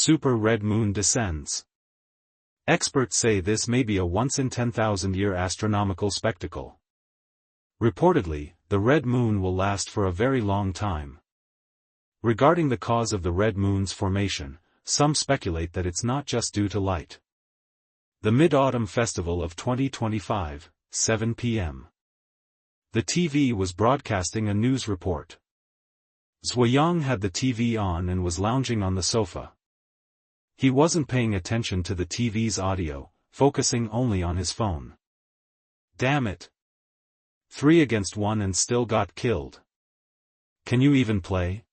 super red moon descends. Experts say this may be a once-in-10,000-year astronomical spectacle. Reportedly, the red moon will last for a very long time. Regarding the cause of the red moon's formation, some speculate that it's not just due to light. The Mid-Autumn Festival of 2025, 7 p.m. The TV was broadcasting a news report. Zuo Yang had the TV on and was lounging on the sofa. He wasn't paying attention to the TV's audio, focusing only on his phone. Damn it. 3 against 1 and still got killed. Can you even play?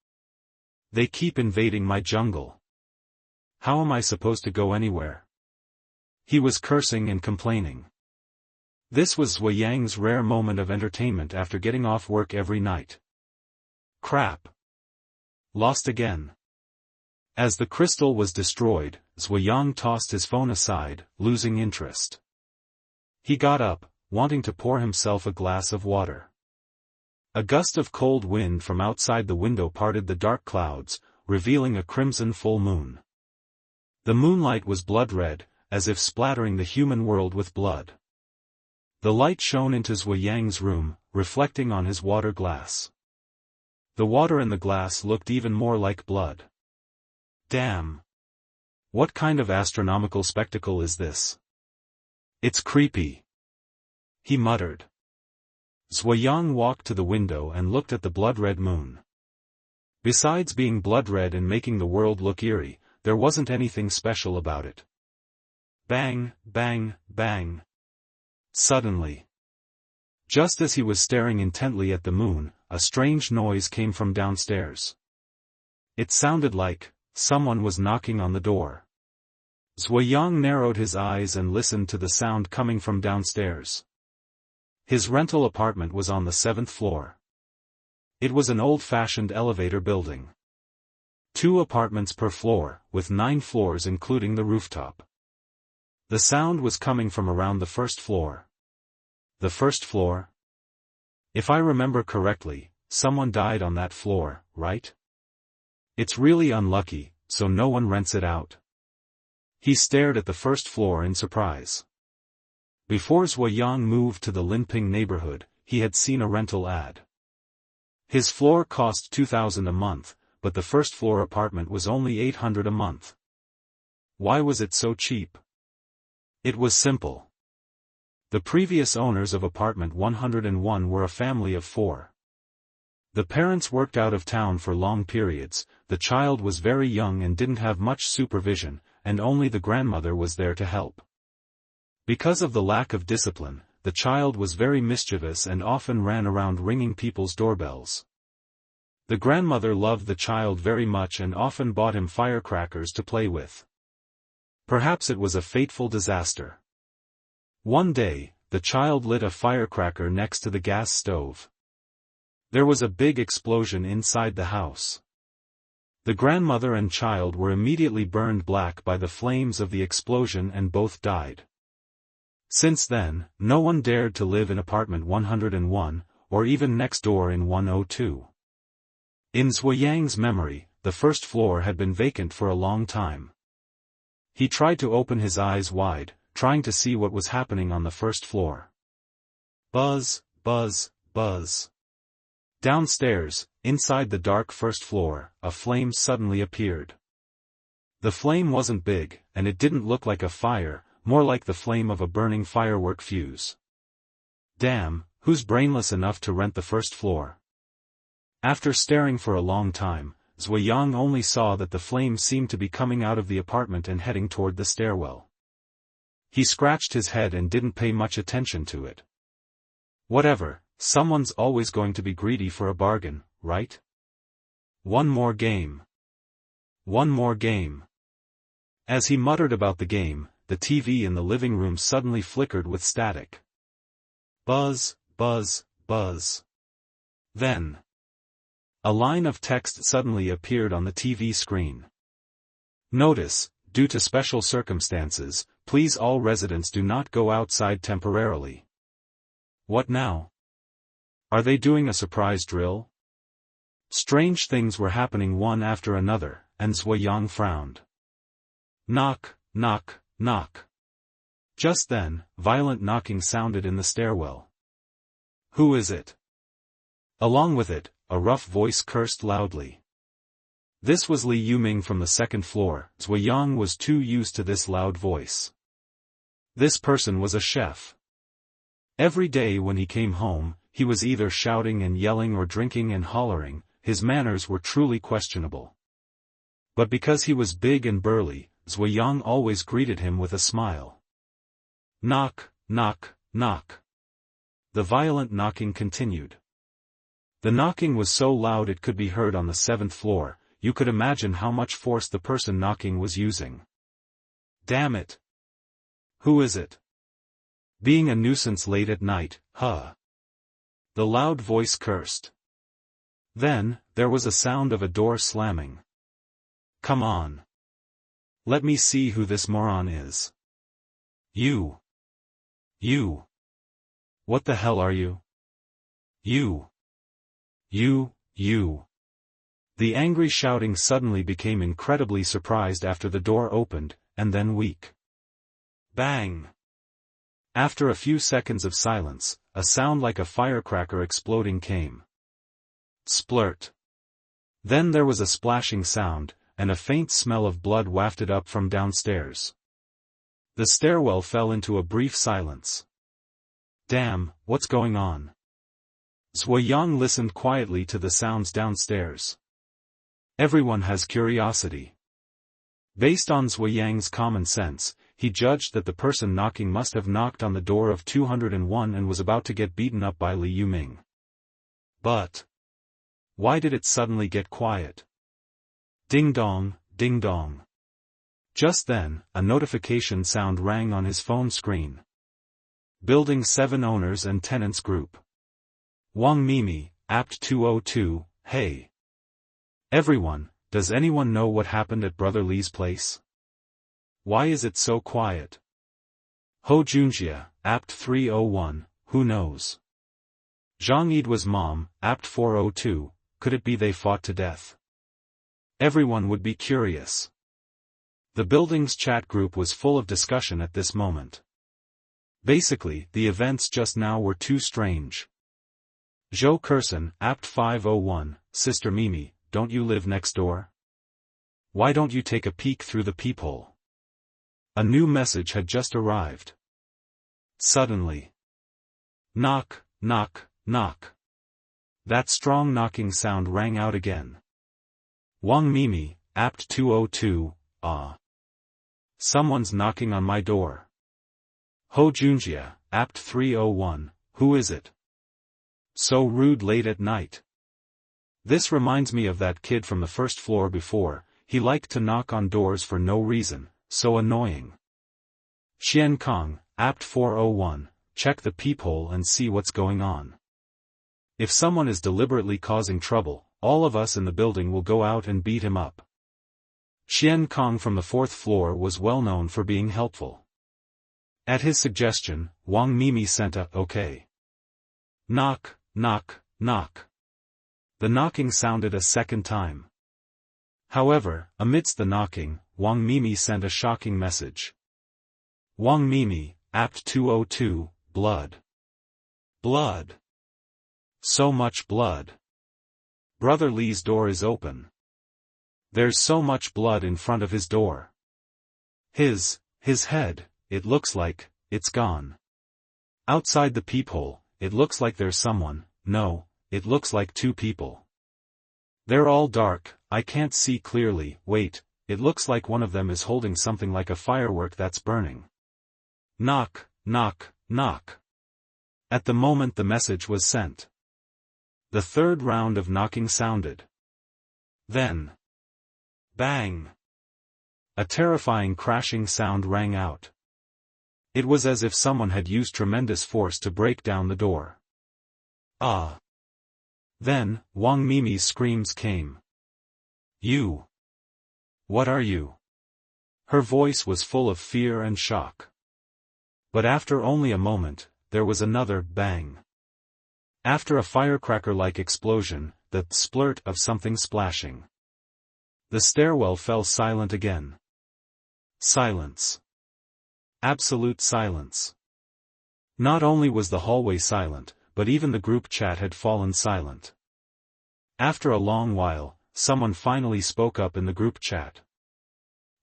They keep invading my jungle. How am I supposed to go anywhere? He was cursing and complaining. This was Zuo Yang's rare moment of entertainment after getting off work every night. Crap. Lost again. As the crystal was destroyed, Zuo Yang tossed his phone aside, losing interest. He got up, wanting to pour himself a glass of water. A gust of cold wind from outside the window parted the dark clouds, revealing a crimson full moon. The moonlight was blood red, as if splattering the human world with blood. The light shone into Zuo Yang's room, reflecting on his water glass. The water in the glass looked even more like blood. Damn. What kind of astronomical spectacle is this? It's creepy. He muttered. Zuo Yang walked to the window and looked at the blood-red moon. Besides being blood-red and making the world look eerie, there wasn't anything special about it. Bang, bang, bang. Suddenly. Just as he was staring intently at the moon, a strange noise came from downstairs. It sounded like someone was knocking on the door. Zuo Yang narrowed his eyes and listened to the sound coming from downstairs. His rental apartment was on the 7th floor. It was an old-fashioned elevator building. 2 apartments per floor, with 9 floors including the rooftop. The sound was coming from around the 1st floor. The 1st floor? If I remember correctly, someone died on that floor, right? It's really unlucky, so no one rents it out. He stared at the 1st floor in surprise. Before Zuo Yang moved to the Linping neighborhood, he had seen a rental ad. His floor cost 2,000 a month, but the 1st floor apartment was only 800 a month. Why was it so cheap? It was simple. The previous owners of apartment 101 were a family of 4. The parents worked out of town for long periods, the child was very young and didn't have much supervision, and only the grandmother was there to help. Because of the lack of discipline, the child was very mischievous and often ran around ringing people's doorbells. The grandmother loved the child very much and often bought him firecrackers to play with. Perhaps it was a fateful disaster. One day, the child lit a firecracker next to the gas stove. There was a big explosion inside the house. The grandmother and child were immediately burned black by the flames of the explosion and both died. Since then, no one dared to live in apartment 101, or even next door in 102. In Zuo Yang's memory, the 1st floor had been vacant for a long time. He tried to open his eyes wide, trying to see what was happening on the 1st floor. Buzz, buzz, buzz. Downstairs, inside the dark 1st floor, a flame suddenly appeared. The flame wasn't big, and it didn't look like a fire, more like the flame of a burning firework fuse. Damn, who's brainless enough to rent the 1st floor? After staring for a long time, Zuo Yang only saw that the flame seemed to be coming out of the apartment and heading toward the stairwell. He scratched his head and didn't pay much attention to it. Whatever, someone's always going to be greedy for a bargain, right? One more game. One more game. As he muttered about the game, the TV in the living room suddenly flickered with static. Buzz, buzz, buzz. Then, a line of text suddenly appeared on the TV screen. Notice, due to special circumstances, please all residents do not go outside temporarily. What now? Are they doing a surprise drill? Strange things were happening one after another, and Zuo Yang frowned. Knock, knock, knock. Just then, violent knocking sounded in the stairwell. Who is it? Along with it, a rough voice cursed loudly. This was Li Yuming from the second floor. Zuo Yang was too used to this loud voice. This person was a chef. Every day when he came home, he was either shouting and yelling or drinking and hollering. His manners were truly questionable. But because he was big and burly, Zuo Yang always greeted him with a smile. Knock, knock, knock. The violent knocking continued. The knocking was so loud it could be heard on the 7th floor. You could imagine how much force the person knocking was using. Damn it! Who is it? Being a nuisance late at night, huh? The loud voice cursed. Then, there was a sound of a door slamming. Come on. Let me see who this moron is. You. What the hell are you? You. The angry shouting suddenly became incredibly surprised after the door opened, and then weak. Bang! After a few seconds of silence, a sound like a firecracker exploding came. Splurt. Then there was a splashing sound, and a faint smell of blood wafted up from downstairs. The stairwell fell into a brief silence. Damn, what's going on? Zuo Yang listened quietly to the sounds downstairs. Everyone has curiosity. Based on Zuo Yang's common sense, he judged that the person knocking must have knocked on the door of 201 and was about to get beaten up by Li Yuming. But why did it suddenly get quiet? Ding dong, ding dong. Just then, a notification sound rang on his phone screen. Building 7 Owners and Tenants Group. Wang Mimi, Apt 202, hey. Everyone, does anyone know what happened at Brother Li's place? Why is it so quiet? Ho Junjia, Apt 301, who knows? Zhang Yidwa's mom, Apt 402, could it be they fought to death? Everyone would be curious. The building's chat group was full of discussion at this moment. Basically, the events just now were too strange. Zhou Kurson, Apt 501, Sister Mimi, don't you live next door? Why don't you take a peek through the peephole? A new message had just arrived. Suddenly. Knock, knock, knock. That strong knocking sound rang out again. Wang Mimi, Apt 202, ah. Someone's knocking on my door. Ho Junjia, Apt 301, who is it? So rude late at night. This reminds me of that kid from the first floor before. He liked to knock on doors for no reason, so annoying. Xian Kong, Apt 401, check the peephole and see what's going on. If someone is deliberately causing trouble, all of us in the building will go out and beat him up. Xian Kong from the 4th floor was well known for being helpful. At his suggestion, Wang Mimi sent a okay. Knock, knock, knock. The knocking sounded a second time. However, amidst the knocking, Wang Mimi sent a shocking message. Wang Mimi, Apt 202, blood. Blood. So much blood. Brother Li's door is open. There's so much blood in front of his door. His head, it looks like, it's gone. Outside the peephole, it looks like there's someone. No, it looks like 2 people. They're all dark, I can't see clearly. Wait, it looks like one of them is holding something like a firework that's burning. Knock, knock, knock. At the moment the message was sent. The 3rd round of knocking sounded. Then. Bang! A terrifying crashing sound rang out. It was as if someone had used tremendous force to break down the door. Ah! Then, Wang Mimi's screams came. You! What are you? Her voice was full of fear and shock. But after only a moment, there was another bang. After a firecracker-like explosion, the splurt of something splashing. The stairwell fell silent again. Silence. Absolute silence. Not only was the hallway silent, but even the group chat had fallen silent. After a long while, someone finally spoke up in the group chat.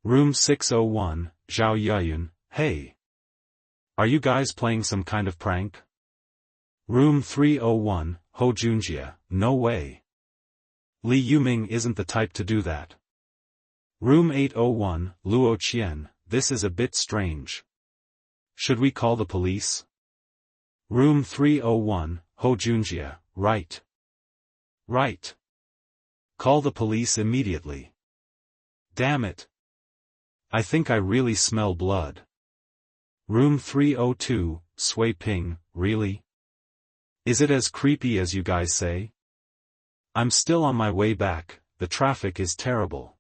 Room 601, Zhao Yuyun, hey. Are you guys playing some kind of prank? Room 301, Ho Junjie, no way. Li Yuming isn't the type to do that. Room 801, Luo Qian, this is a bit strange. Should we call the police? Room 301, Ho Junjie, right. Right. Call the police immediately. Damn it. I think I really smell blood. Room 302, Sui Ping, really? Is it as creepy as you guys say? I'm still on my way back, the traffic is terrible.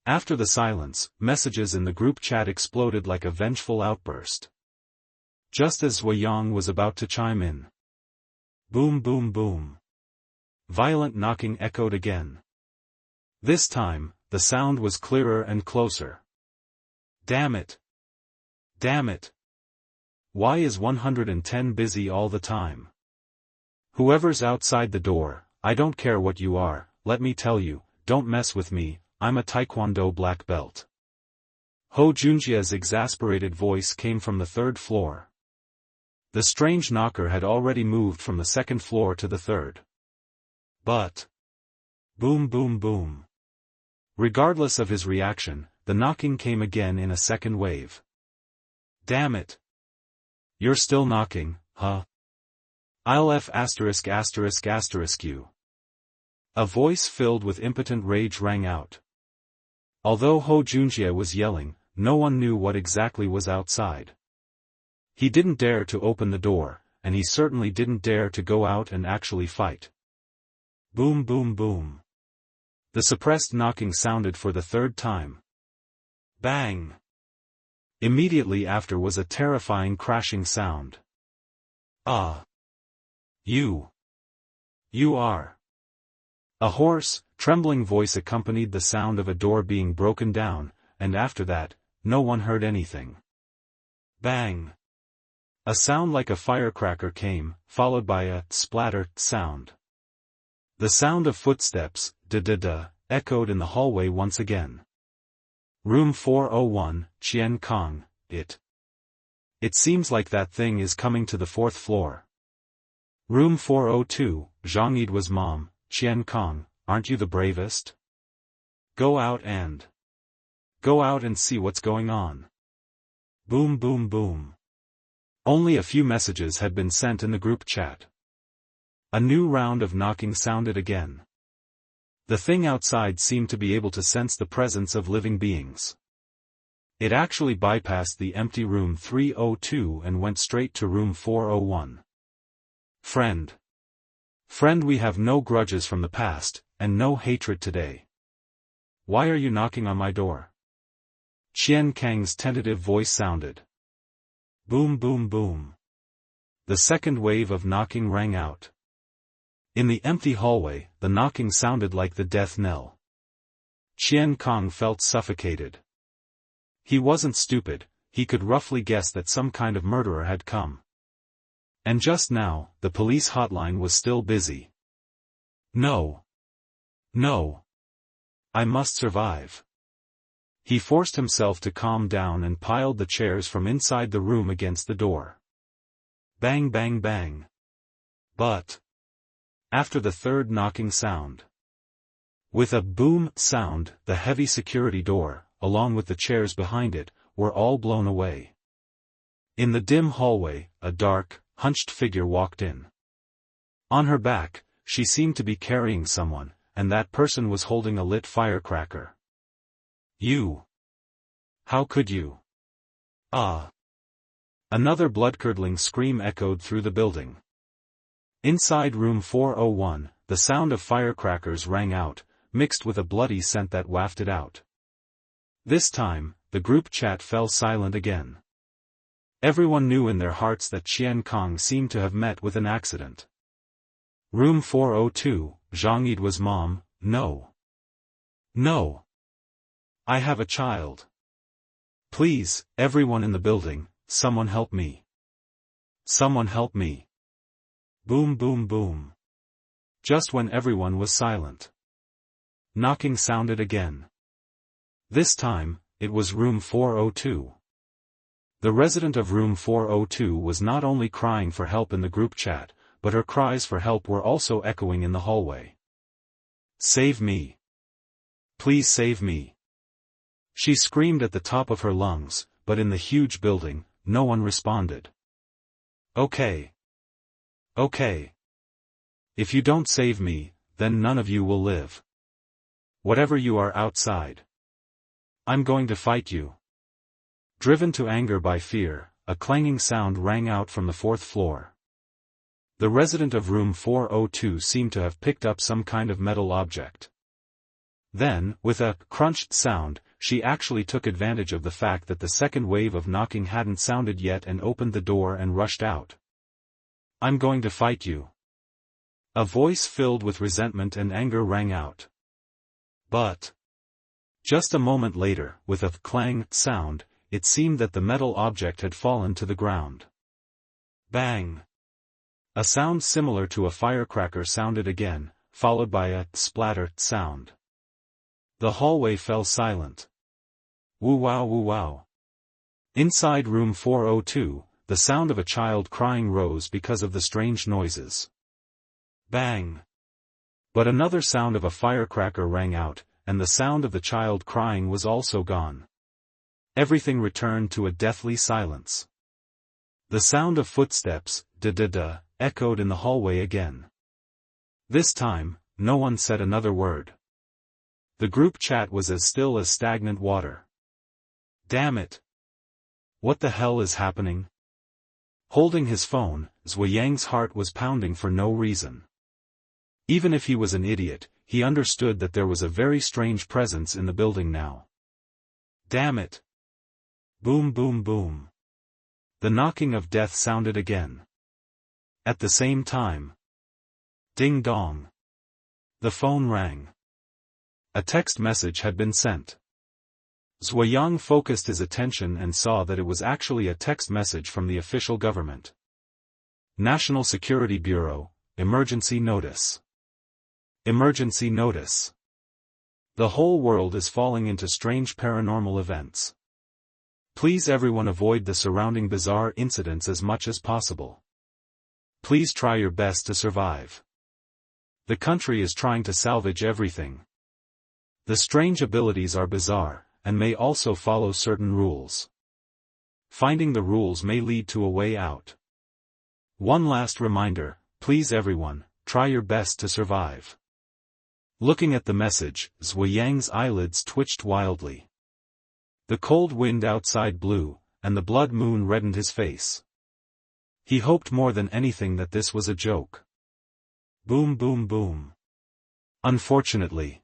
After the silence, messages in the group chat exploded like a vengeful outburst. Just as Zuo Yang was about to chime in. Boom boom boom. Violent knocking echoed again. This time, the sound was clearer and closer. Damn it. Damn it. Why is 110 busy all the time? Whoever's outside the door, I don't care what you are, let me tell you, don't mess with me, I'm a Taekwondo black belt. Ho Junjie's exasperated voice came from the third floor. The strange knocker had already moved from the second floor to the third. But... boom boom boom. Regardless of his reaction, the knocking came again in a second wave. Damn it. You're still knocking, huh? I'll F*** you. A voice filled with impotent rage rang out. Although Ho Junjie was yelling, no one knew what exactly was outside. He didn't dare to open the door, and he certainly didn't dare to go out and actually fight. Boom boom boom. The suppressed knocking sounded for the third time. Bang! Immediately after was a terrifying crashing sound. Ah! You are. A hoarse, trembling voice accompanied the sound of a door being broken down, and after that, no one heard anything. Bang! A sound like a firecracker came, followed by a splatter sound. The sound of footsteps, da-da-da, echoed in the hallway once again. Room 401, Qian Kong, It seems like that thing is coming to the fourth floor. Room 402, Zhang Yi's mom, Qian Kong, aren't you the bravest? Go out and see what's going on. Boom boom boom. Only a few messages had been sent in the group chat. A new round of knocking sounded again. The thing outside seemed to be able to sense the presence of living beings. It actually bypassed the empty room 302 and went straight to room 401. Friend, we have no grudges from the past, and no hatred today. Why are you knocking on my door? Qian Kang's tentative voice sounded. Boom boom boom. The second wave of knocking rang out. In the empty hallway, the knocking sounded like the death knell. Qian Kong felt suffocated. He wasn't stupid, he could roughly guess that some kind of murderer had come. And just now, the police hotline was still busy. No. I must survive. He forced himself to calm down and piled the chairs from inside the room against the door. Bang bang bang. But... after the third knocking sound. With a boom sound, the heavy security door, along with the chairs behind it, were all blown away. In the dim hallway, a dark, hunched figure walked in. On her back, she seemed to be carrying someone, and that person was holding a lit firecracker. You. How could you? Ah. Another blood-curdling scream echoed through the building. Inside room 401, the sound of firecrackers rang out, mixed with a bloody scent that wafted out. This time, the group chat fell silent again. Everyone knew in their hearts that Qian Kong seemed to have met with an accident. Room 402, Zhang Yi's mom, No. I have a child. Please, everyone in the building, someone help me. Someone help me. Boom boom boom. Just when everyone was silent, knocking sounded again. This time, it was room 402. The resident of room 402 was not only crying for help in the group chat, but her cries for help were also echoing in the hallway. Save me. Please save me. She screamed at the top of her lungs, but in the huge building, no one responded. Okay. Okay. If you don't save me, then none of you will live. Whatever you are outside, I'm going to fight you. Driven to anger by fear, a clanging sound rang out from the fourth floor. The resident of room 402 seemed to have picked up some kind of metal object. Then, with a crunched sound, she actually took advantage of the fact that the second wave of knocking hadn't sounded yet and opened the door and rushed out. I'm going to fight you. A voice filled with resentment and anger rang out. But just a moment later, with a clang sound, it seemed that the metal object had fallen to the ground. Bang! A sound similar to a firecracker sounded again, followed by a splatter sound. The hallway fell silent. Woo wow woo wow. Inside room 402, the sound of a child crying rose because of the strange noises. Bang! But another sound of a firecracker rang out, and the sound of the child crying was also gone. Everything returned to a deathly silence. The sound of footsteps, da-da-da, echoed in the hallway again. This time, no one said another word. The group chat was as still as stagnant water. Damn it! What the hell is happening? Holding his phone, Zuo Yang's heart was pounding for no reason. Even if he was an idiot, he understood that there was a very strange presence in the building now. Damn it! Boom boom boom. The knocking of death sounded again. At the same time. Ding dong. The phone rang. A text message had been sent. Zuo Yang focused his attention and saw that it was actually a text message from the official government. National Security Bureau, Emergency Notice. Emergency Notice. The whole world is falling into strange paranormal events. Please everyone avoid the surrounding bizarre incidents as much as possible. Please try your best to survive. The country is trying to salvage everything. The strange abilities are bizarre, and may also follow certain rules. Finding the rules may lead to a way out. One last reminder, please everyone, try your best to survive. Looking at the message, Zuo Yang's eyelids twitched wildly. The cold wind outside blew, and the blood moon reddened his face. He hoped more than anything that this was a joke. Boom boom boom. Unfortunately,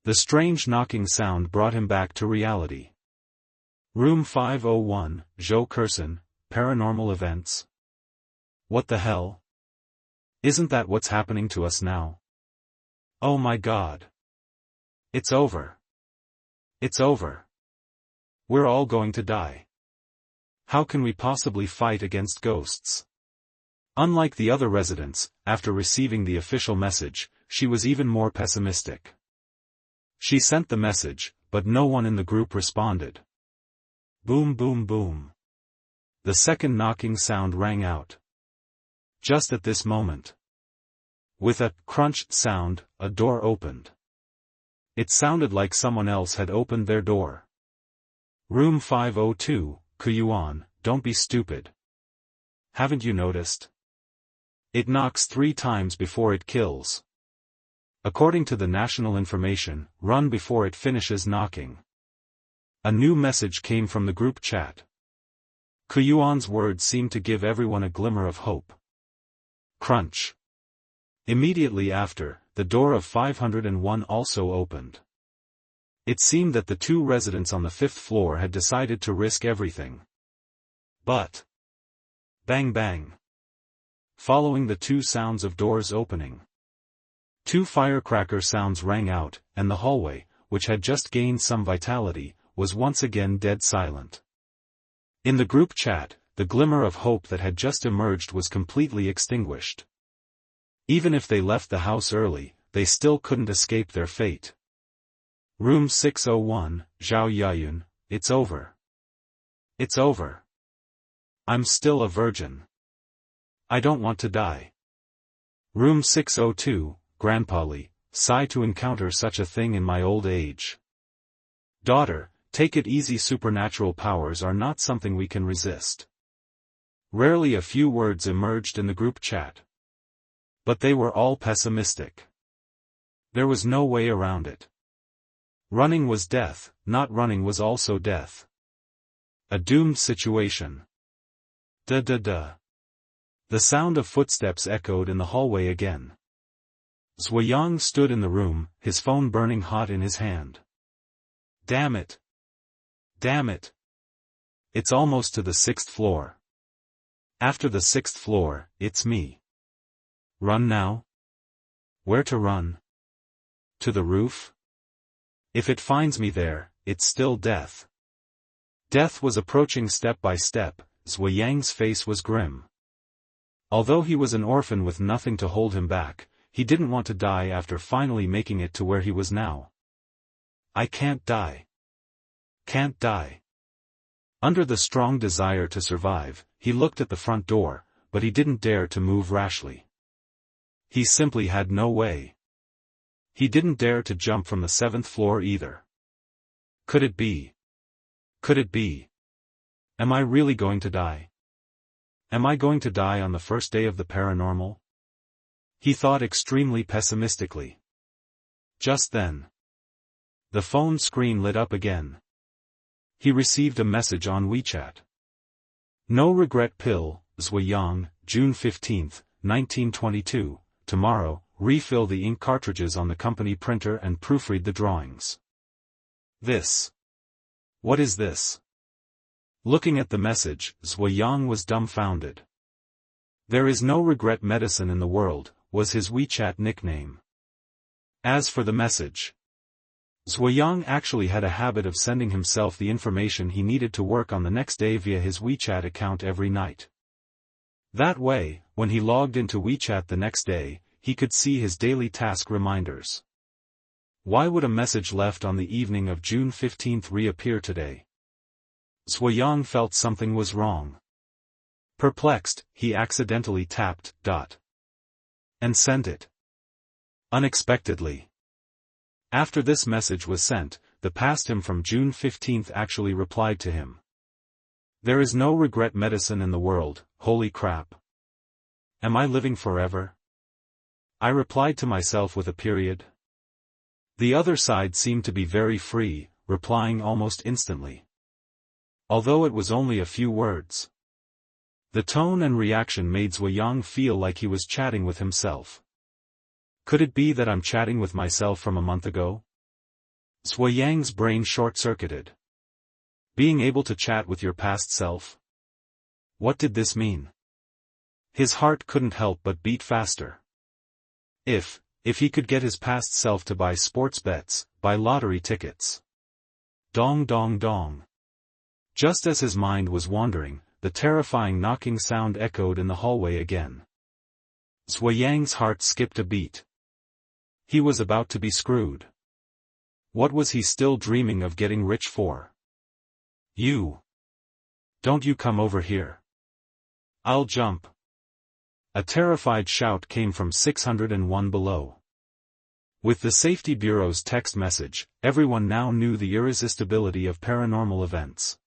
the strange knocking sound brought him back to reality. Room 501, Zhou Curson, Paranormal Events. What the hell? Isn't that what's happening to us now? Oh my god. It's over. It's over. We're all going to die. How can we possibly fight against ghosts? Unlike the other residents, after receiving the official message, she was even more pessimistic. She sent the message, but no one in the group responded. Boom boom boom. The second knocking sound rang out. Just at this moment. With a crunch sound, a door opened. It sounded like someone else had opened their door. Room 502, Kuyuan, don't be stupid. Haven't you noticed? It knocks 3 times before it kills. According to the national information, run before it finishes knocking. A new message came from the group chat. Kuyuan's words seemed to give everyone a glimmer of hope. Crunch. Immediately after, the door of 501 also opened. It seemed that the 2 residents on the 5th floor had decided to risk everything. But bang bang. Following the 2 sounds of doors opening, 2 firecracker sounds rang out, and the hallway, which had just gained some vitality, was once again dead silent. In the group chat, the glimmer of hope that had just emerged was completely extinguished. Even if they left the house early, they still couldn't escape their fate. Room 601, Zuo Yang, it's over. It's over. I'm still a virgin. I don't want to die. Room 602, Grandpa Li, sigh to encounter such a thing in my old age. Daughter, take it easy, supernatural powers are not something we can resist. Rarely a few words emerged in the group chat. But they were all pessimistic. There was no way around it. Running was death, not running was also death. A doomed situation. Da-da-da. The sound of footsteps echoed in the hallway again. Zuo Yang stood in the room, his phone burning hot in his hand. Damn it. Damn it. It's almost to the 6th floor. After the 6th floor, it's me. Run now? Where to run? To the roof? If it finds me there, it's still death. Death was approaching step by step. Zuo Yang's face was grim. Although he was an orphan with nothing to hold him back, he didn't want to die after finally making it to where he was now. I can't die. Can't die. Under the strong desire to survive, he looked at the front door, but he didn't dare to move rashly. He simply had no way. He didn't dare to jump from the 7th floor either. Could it be? Could it be? Am I really going to die? Am I going to die on the first day of the paranormal? He thought extremely pessimistically. Just then, the phone screen lit up again. He received a message on WeChat. No regret pill, Zuo Yang, June 15, 1922, tomorrow, refill the ink cartridges on the company printer and proofread the drawings. This. What is this? Looking at the message, Zuo Yang was dumbfounded. There is no regret medicine in the world, was his WeChat nickname. As for the message, Zuo Yang actually had a habit of sending himself the information he needed to work on the next day via his WeChat account every night. That way, when he logged into WeChat the next day, he could see his daily task reminders. Why would a message left on the evening of June 15 reappear today? Zuo Yang felt something was wrong. Perplexed, he accidentally tapped dot and sent it. Unexpectedly. After this message was sent, the past him from June 15 actually replied to him. There is no regret medicine in the world, holy crap. Am I living forever? I replied to myself with a period. The other side seemed to be very free, replying almost instantly. Although it was only a few words. The tone and reaction made Zuo Yang feel like he was chatting with himself. Could it be that I'm chatting with myself from a month ago? Zuo Yang's brain short-circuited. Being able to chat with your past self? What did this mean? His heart couldn't help but beat faster. If he could get his past self to buy sports bets, buy lottery tickets. Dong dong dong. Just as his mind was wandering, the terrifying knocking sound echoed in the hallway again. Zuo Yang's heart skipped a beat. He was about to be screwed. What was he still dreaming of getting rich for? You. Don't you come over here. I'll jump. A terrified shout came from 601 below. With the Safety Bureau's text message, everyone now knew the irresistibility of paranormal events.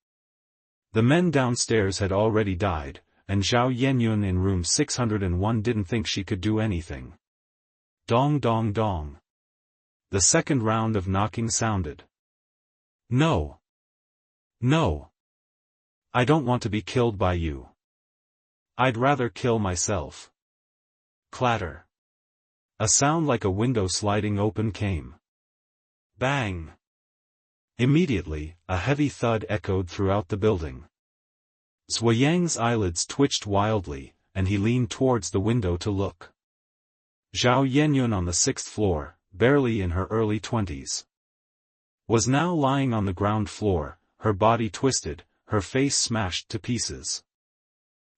The men downstairs had already died, and Zuo Yenyun in room 601 didn't think she could do anything. Dong dong dong. The second round of knocking sounded. No. No. I don't want to be killed by you. I'd rather kill myself. Clatter. A sound like a window sliding open came. Bang. Immediately, a heavy thud echoed throughout the building. Zuo Yang's eyelids twitched wildly, and he leaned towards the window to look. Zuo Yenyun on the 6th floor, barely in her early 20s. was now lying on the ground floor, her body twisted, her face smashed to pieces.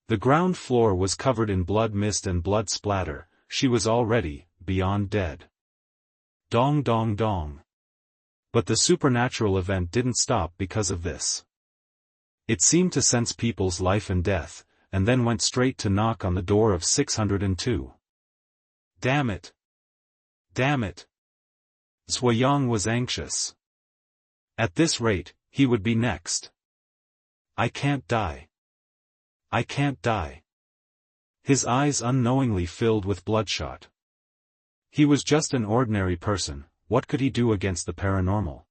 The ground floor was covered in blood mist and blood splatter. She was already beyond dead. Dong dong dong. But the supernatural event didn't stop because of this. It seemed to sense people's life and death, and then went straight to knock on the door of 602. Damn it! Damn it! Zuo Yang was anxious. At this rate, he would be next. I can't die. I can't die. His eyes unknowingly filled with bloodshot. He was just an ordinary person, what could he do against the paranormal?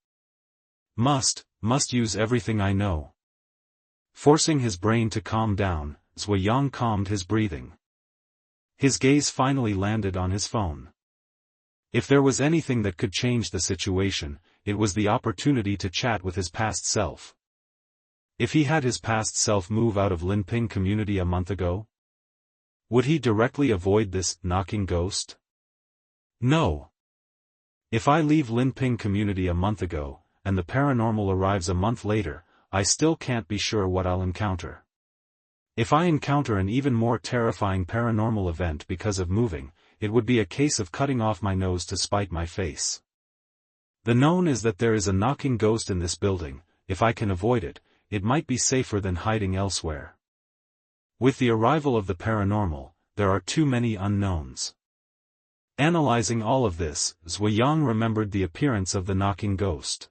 Must use everything I know. Forcing his brain to calm down, Zuo Yang calmed his breathing. His gaze finally landed on his phone. If there was anything that could change the situation, it was the opportunity to chat with his past self. If he had his past self move out of Linping community a month ago, would he directly avoid this knocking ghost? No. If I leave Linping community a month ago, and the paranormal arrives a month later, I still can't be sure what I'll encounter. If I encounter an even more terrifying paranormal event because of moving, it would be a case of cutting off my nose to spite my face. The known is that there is a knocking ghost in this building. If I can avoid it, it might be safer than hiding elsewhere. With the arrival of the paranormal, there are too many unknowns. Analyzing all of this, Zuo Yang remembered the appearance of the knocking ghost.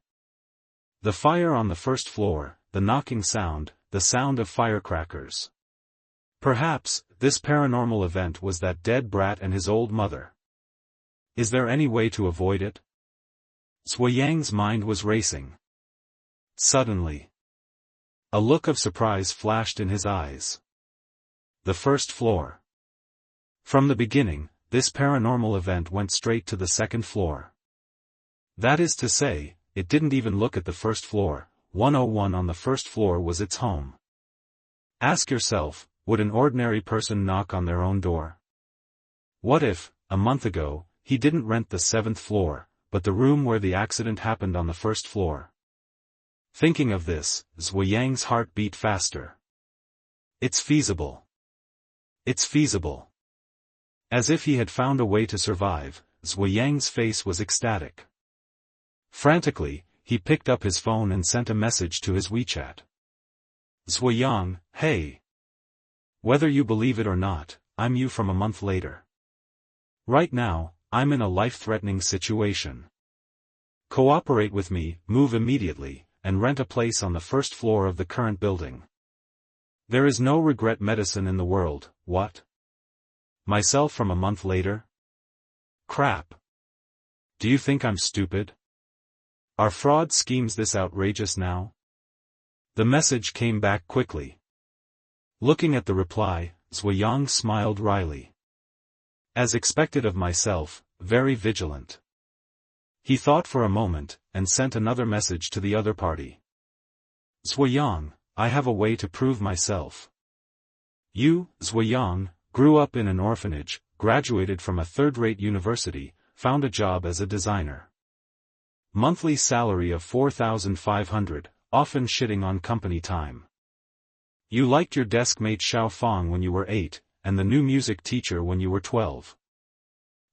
The fire on the first floor, the knocking sound, the sound of firecrackers. Perhaps, this paranormal event was that dead brat and his old mother. Is there any way to avoid it? Zuo Yang's mind was racing. Suddenly, a look of surprise flashed in his eyes. The first floor. From the beginning, this paranormal event went straight to the second floor. That is to say, it didn't even look at the first floor. 101 on the first floor was its home. Ask yourself, would an ordinary person knock on their own door? What if, a month ago, he didn't rent the 7th floor, but the room where the accident happened on the first floor? Thinking of this, Zuo Yang's heart beat faster. It's feasible. It's feasible. As if he had found a way to survive, Zuo Yang's face was ecstatic. Frantically, he picked up his phone and sent a message to his WeChat. Zuo Yang, hey. Whether you believe it or not, I'm you from a month later. Right now, I'm in a life-threatening situation. Cooperate with me, move immediately, and rent a place on the first floor of the current building. There is no regret medicine in the world, what? Myself from a month later? Crap. Do you think I'm stupid? Are fraud schemes this outrageous now? The message came back quickly. Looking at the reply, Zuo Yang smiled wryly. As expected of myself, very vigilant. He thought for a moment, and sent another message to the other party. Zuo Yang, I have a way to prove myself. You, Zuo Yang, grew up in an orphanage, graduated from a third-rate university, found a job as a designer. Monthly salary of 4,500, often shitting on company time. You liked your desk mate Xiao Fang when you were 8, and the new music teacher when you were 12.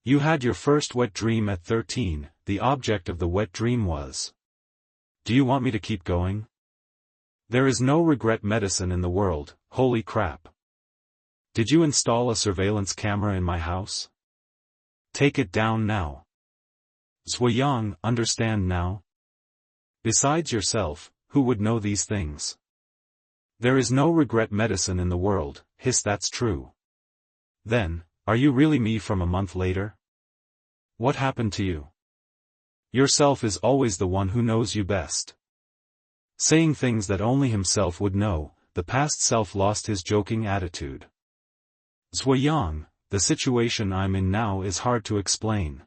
You had your first wet dream at 13, the object of the wet dream was. Do you want me to keep going? There is no regret medicine in the world, holy crap. Did you install a surveillance camera in my house? Take it down now. Zuo Yang, understand now? Besides yourself, who would know these things? There is no regret medicine in the world, hiss that's true. Then, are you really me from a month later? What happened to you? Yourself is always the one who knows you best. Saying things that only himself would know, the past self lost his joking attitude. Zuo Yang, the situation I'm in now is hard to explain.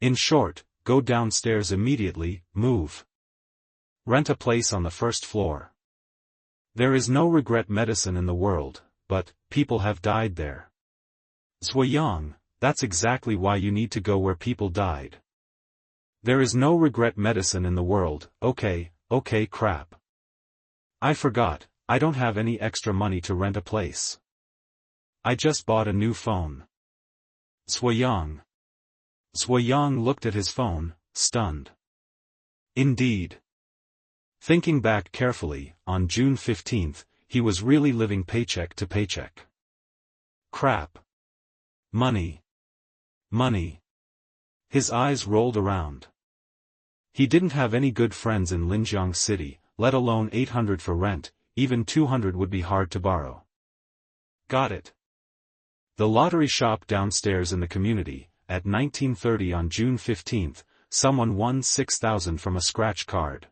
In short, go downstairs immediately, move. Rent a place on the first floor. There is no regret medicine in the world, but, people have died there. Zuo Yang, that's exactly why you need to go where people died. There is no regret medicine in the world. Okay, crap. I forgot, I don't have any extra money to rent a place. I just bought a new phone. Zuo Yang. Zuo Yang looked at his phone, stunned. Indeed. Thinking back carefully, on June 15th, he was really living paycheck to paycheck. Crap. Money. Money. His eyes rolled around. He didn't have any good friends in Linjiang City, let alone 800 for rent, even 200 would be hard to borrow. Got it. The lottery shop downstairs in the community, at 19:30 on June 15th, someone won 6,000 from a scratch card.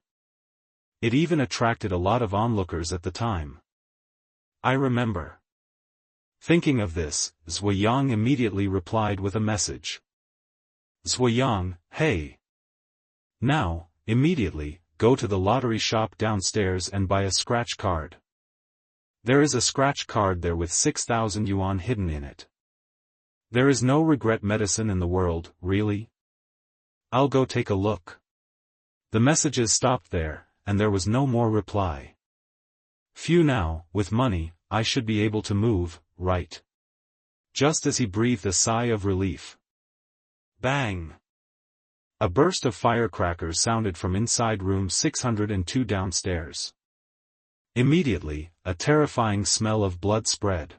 It even attracted a lot of onlookers at the time. I remember. Thinking of this, Zuo Yang immediately replied with a message. Zuo Yang, hey. Now, immediately, go to the lottery shop downstairs and buy a scratch card. There is a scratch card there with 6,000 yuan hidden in it. There is no regret medicine in the world, really? I'll go take a look. The messages stopped there, and there was no more reply. Phew, now, with money, I should be able to move, right? Just as he breathed a sigh of relief. Bang! A burst of firecrackers sounded from inside room 602 downstairs. Immediately, a terrifying smell of blood spread.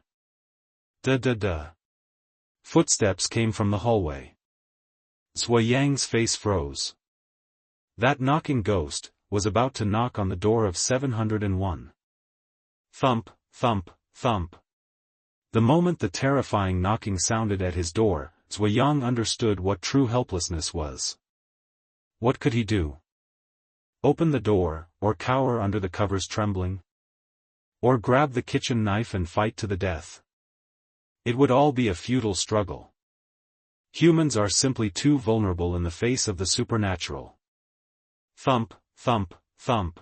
Duh. Footsteps came from the hallway. Zuo Yang's face froze. That knocking ghost was about to knock on the door of 701. Thump, thump, thump. The moment the terrifying knocking sounded at his door, Zuo Yang understood what true helplessness was. What could he do? Open the door, or cower under the covers trembling? Or grab the kitchen knife and fight to the death? It would all be a futile struggle. Humans are simply too vulnerable in the face of the supernatural. Thump, thump, thump.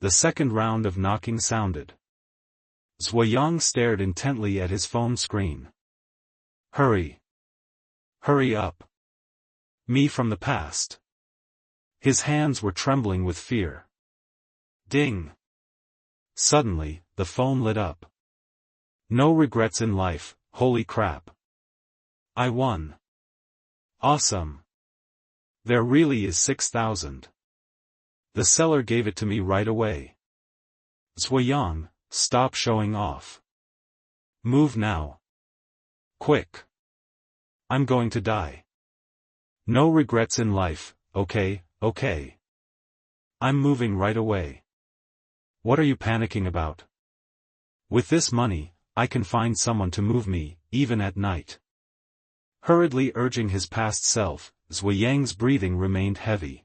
The second round of knocking sounded. Zuo Yang stared intently at his phone screen. Hurry. Hurry up. Me from the past. His hands were trembling with fear. Ding. Suddenly, the phone lit up. No regrets in life, holy crap. I won. Awesome. There really is 6,000. The seller gave it to me right away. Zuo Yang, stop showing off. Move now. Quick. I'm going to die. No regrets in life, okay? I'm moving right away. What are you panicking about? With this money, I can find someone to move me, even at night. Hurriedly urging his past self, Zuo Yang's breathing remained heavy.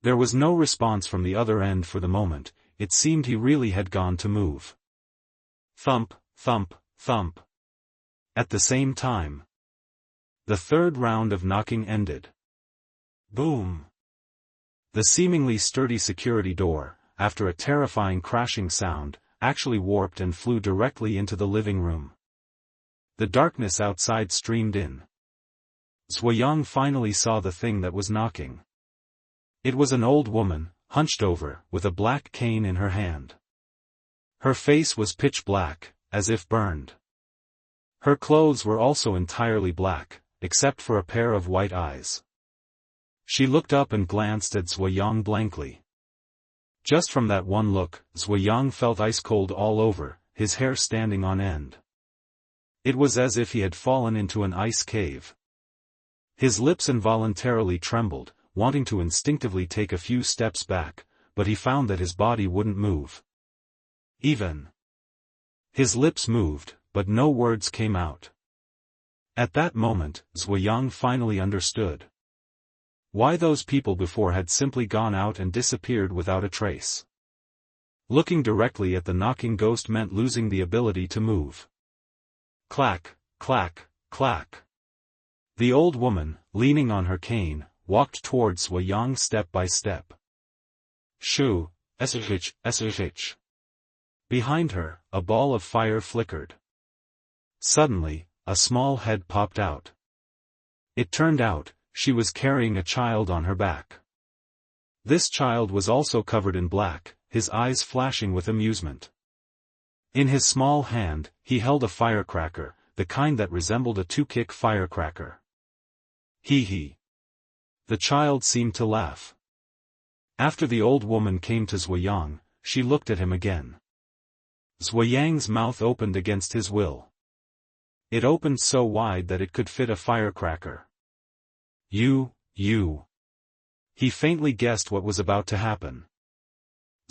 There was no response from the other end for the moment. It seemed he really had gone to move. Thump, thump, thump. At the same time, the third round of knocking ended. Boom. The seemingly sturdy security door, after a terrifying crashing sound, actually warped and flew directly into the living room. The darkness outside streamed in. Zuo Yang finally saw the thing that was knocking. It was an old woman, hunched over, with a black cane in her hand. Her face was pitch black, as if burned. Her clothes were also entirely black, except for a pair of white eyes. She looked up and glanced at Zuo Yang blankly. Just from that one look, Zuo Yang felt ice cold all over, his hair standing on end. It was as if he had fallen into an ice cave. His lips involuntarily trembled, wanting to instinctively take a few steps back, but he found that his body wouldn't move. Even. His lips moved, but no words came out. At that moment, Zuo Yang finally understood why those people before had simply gone out and disappeared without a trace. Looking directly at the knocking ghost meant losing the ability to move. Clack, clack, clack. The old woman, leaning on her cane, walked towards Zuo Yang step by step. Shoo, esrich. Behind her, a ball of fire flickered. Suddenly, a small head popped out. It turned out, she was carrying a child on her back. This child was also covered in black, his eyes flashing with amusement. In his small hand, he held a firecracker, the kind that resembled a two-kick firecracker. Hee hee. The child seemed to laugh. After the old woman came to Zuo Yang, she looked at him again. Zuo Yang's mouth opened against his will. It opened so wide that it could fit a firecracker. You. He faintly guessed what was about to happen.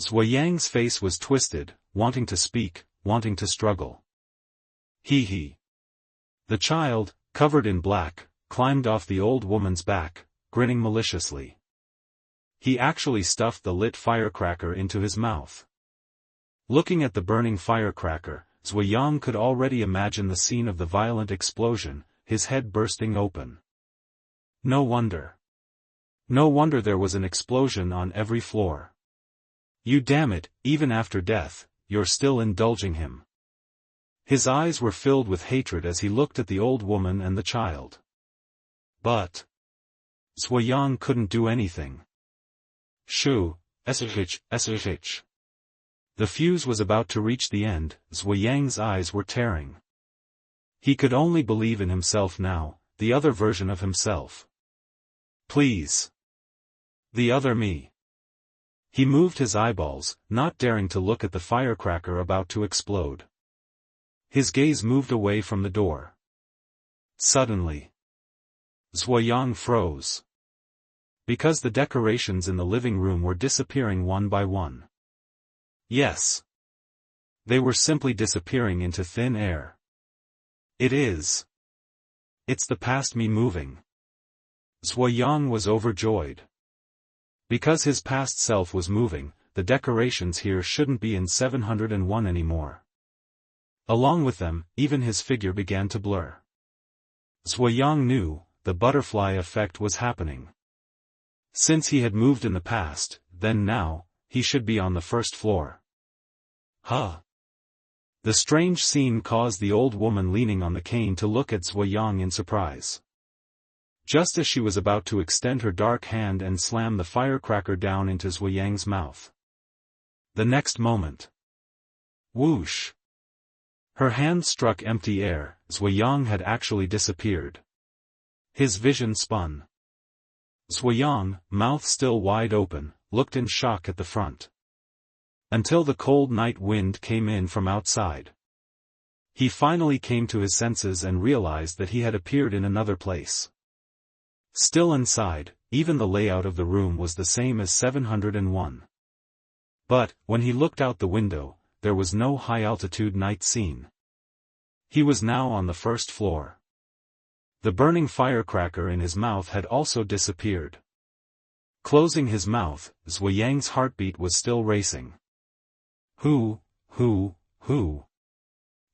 Zuo Yang's face was twisted, wanting to speak, wanting to struggle. Hee hee. The child, covered in black, climbed off the old woman's back, grinning maliciously. He actually stuffed the lit firecracker into his mouth. Looking at the burning firecracker, Zuo Yang could already imagine the scene of the violent explosion, his head bursting open. No wonder. No wonder there was an explosion on every floor. You damn it, even after death, you're still indulging him. His eyes were filled with hatred as he looked at the old woman and the child. But Zuo Yang couldn't do anything. Shoo, sh. The fuse was about to reach the end, Zuo Yang's eyes were tearing. He could only believe in himself now, the other version of himself. Please. The other me. He moved his eyeballs, not daring to look at the firecracker about to explode. His gaze moved away from the door. Suddenly, Zuo Yang froze. Because the decorations in the living room were disappearing one by one. Yes. They were simply disappearing into thin air. It's the past me moving. Zuo Yang was overjoyed. Because his past self was moving, the decorations here shouldn't be in 701 anymore. Along with them, even his figure began to blur. Zuo Yang knew, the butterfly effect was happening. Since he had moved in the past, then now, he should be on the first floor. Huh. The strange scene caused the old woman leaning on the cane to look at Zuo Yang in surprise. Just as she was about to extend her dark hand and slam the firecracker down into Zuo Yang's mouth. The next moment. Whoosh! Her hand struck empty air, Zuo Yang had actually disappeared. His vision spun. Zuo Yang, mouth still wide open, looked in shock at the front. Until the cold night wind came in from outside. He finally came to his senses and realized that he had appeared in another place. Still inside, even the layout of the room was the same as 701. But, when he looked out the window, there was no high-altitude night scene. He was now on the first floor. The burning firecracker in his mouth had also disappeared. Closing his mouth, Zuo Yang's heartbeat was still racing. Who?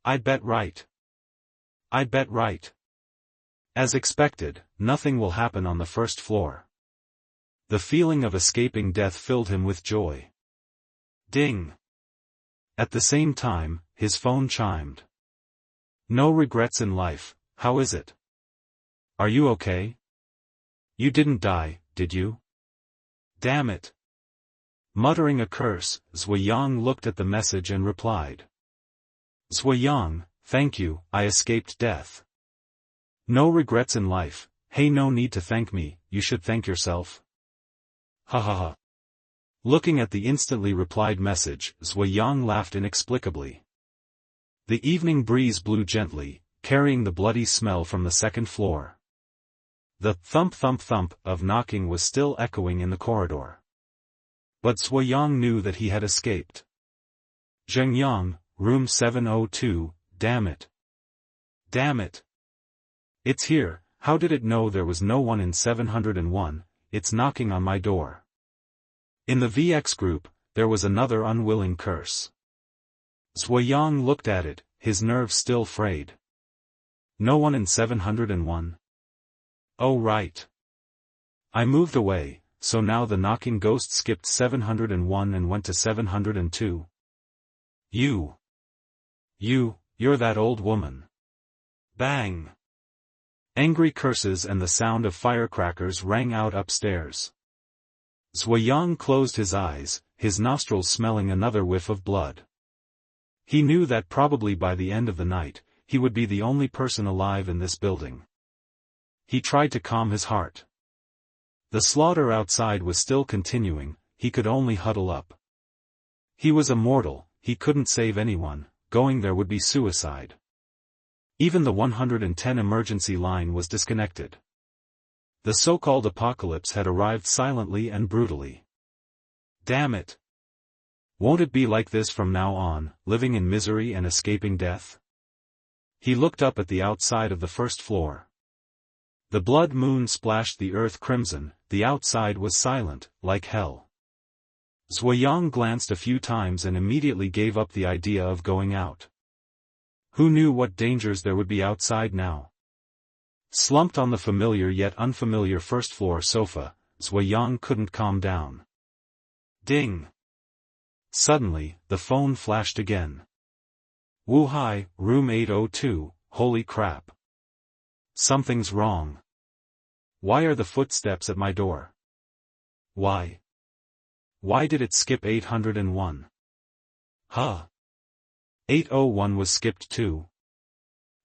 I'd bet right. As expected, nothing will happen on the first floor. The feeling of escaping death filled him with joy. Ding! At the same time, his phone chimed. No regrets in life, how is it? Are you okay? You didn't die, did you? Damn it! Muttering a curse, Zuo Yang looked at the message and replied. Zuo Yang, thank you, I escaped death. No regrets in life, hey, no need to thank me, you should thank yourself. Ha ha ha. Looking at the instantly replied message, Zuo Yang laughed inexplicably. The evening breeze blew gently, carrying the bloody smell from the second floor. The thump of knocking was still echoing in the corridor. But Zuo Yang knew that he had escaped. Zheng Yang, room 702, damn it. It's here, how did it know there was no one in 701, it's knocking on my door. In the VX group, there was another unwilling curse. Zuo Yang looked at it, his nerves still frayed. No one in 701? Oh right. I moved away, so now the knocking ghost skipped 701 and went to 702. You're that old woman. Bang! Angry curses and the sound of firecrackers rang out upstairs. Zuo Yang closed his eyes, his nostrils smelling another whiff of blood. He knew that probably by the end of the night, he would be the only person alive in this building. He tried to calm his heart. The slaughter outside was still continuing, he could only huddle up. He was a mortal, he couldn't save anyone, going there would be suicide. Even the 110 emergency line was disconnected. The so-called apocalypse had arrived silently and brutally. Damn it! Won't it be like this from now on, living in misery and escaping death? He looked up at the outside of the first floor. The blood moon splashed the earth crimson, the outside was silent, like hell. Zuo Yang glanced a few times and immediately gave up the idea of going out. Who knew what dangers there would be outside now? Slumped on the familiar yet unfamiliar first-floor sofa, Zuo Yang couldn't calm down. Ding! Suddenly, the phone flashed again. Wuhai, room 802, holy crap. Something's wrong. Why are the footsteps at my door? Why? Why did it skip 801? Huh? 801 was skipped too.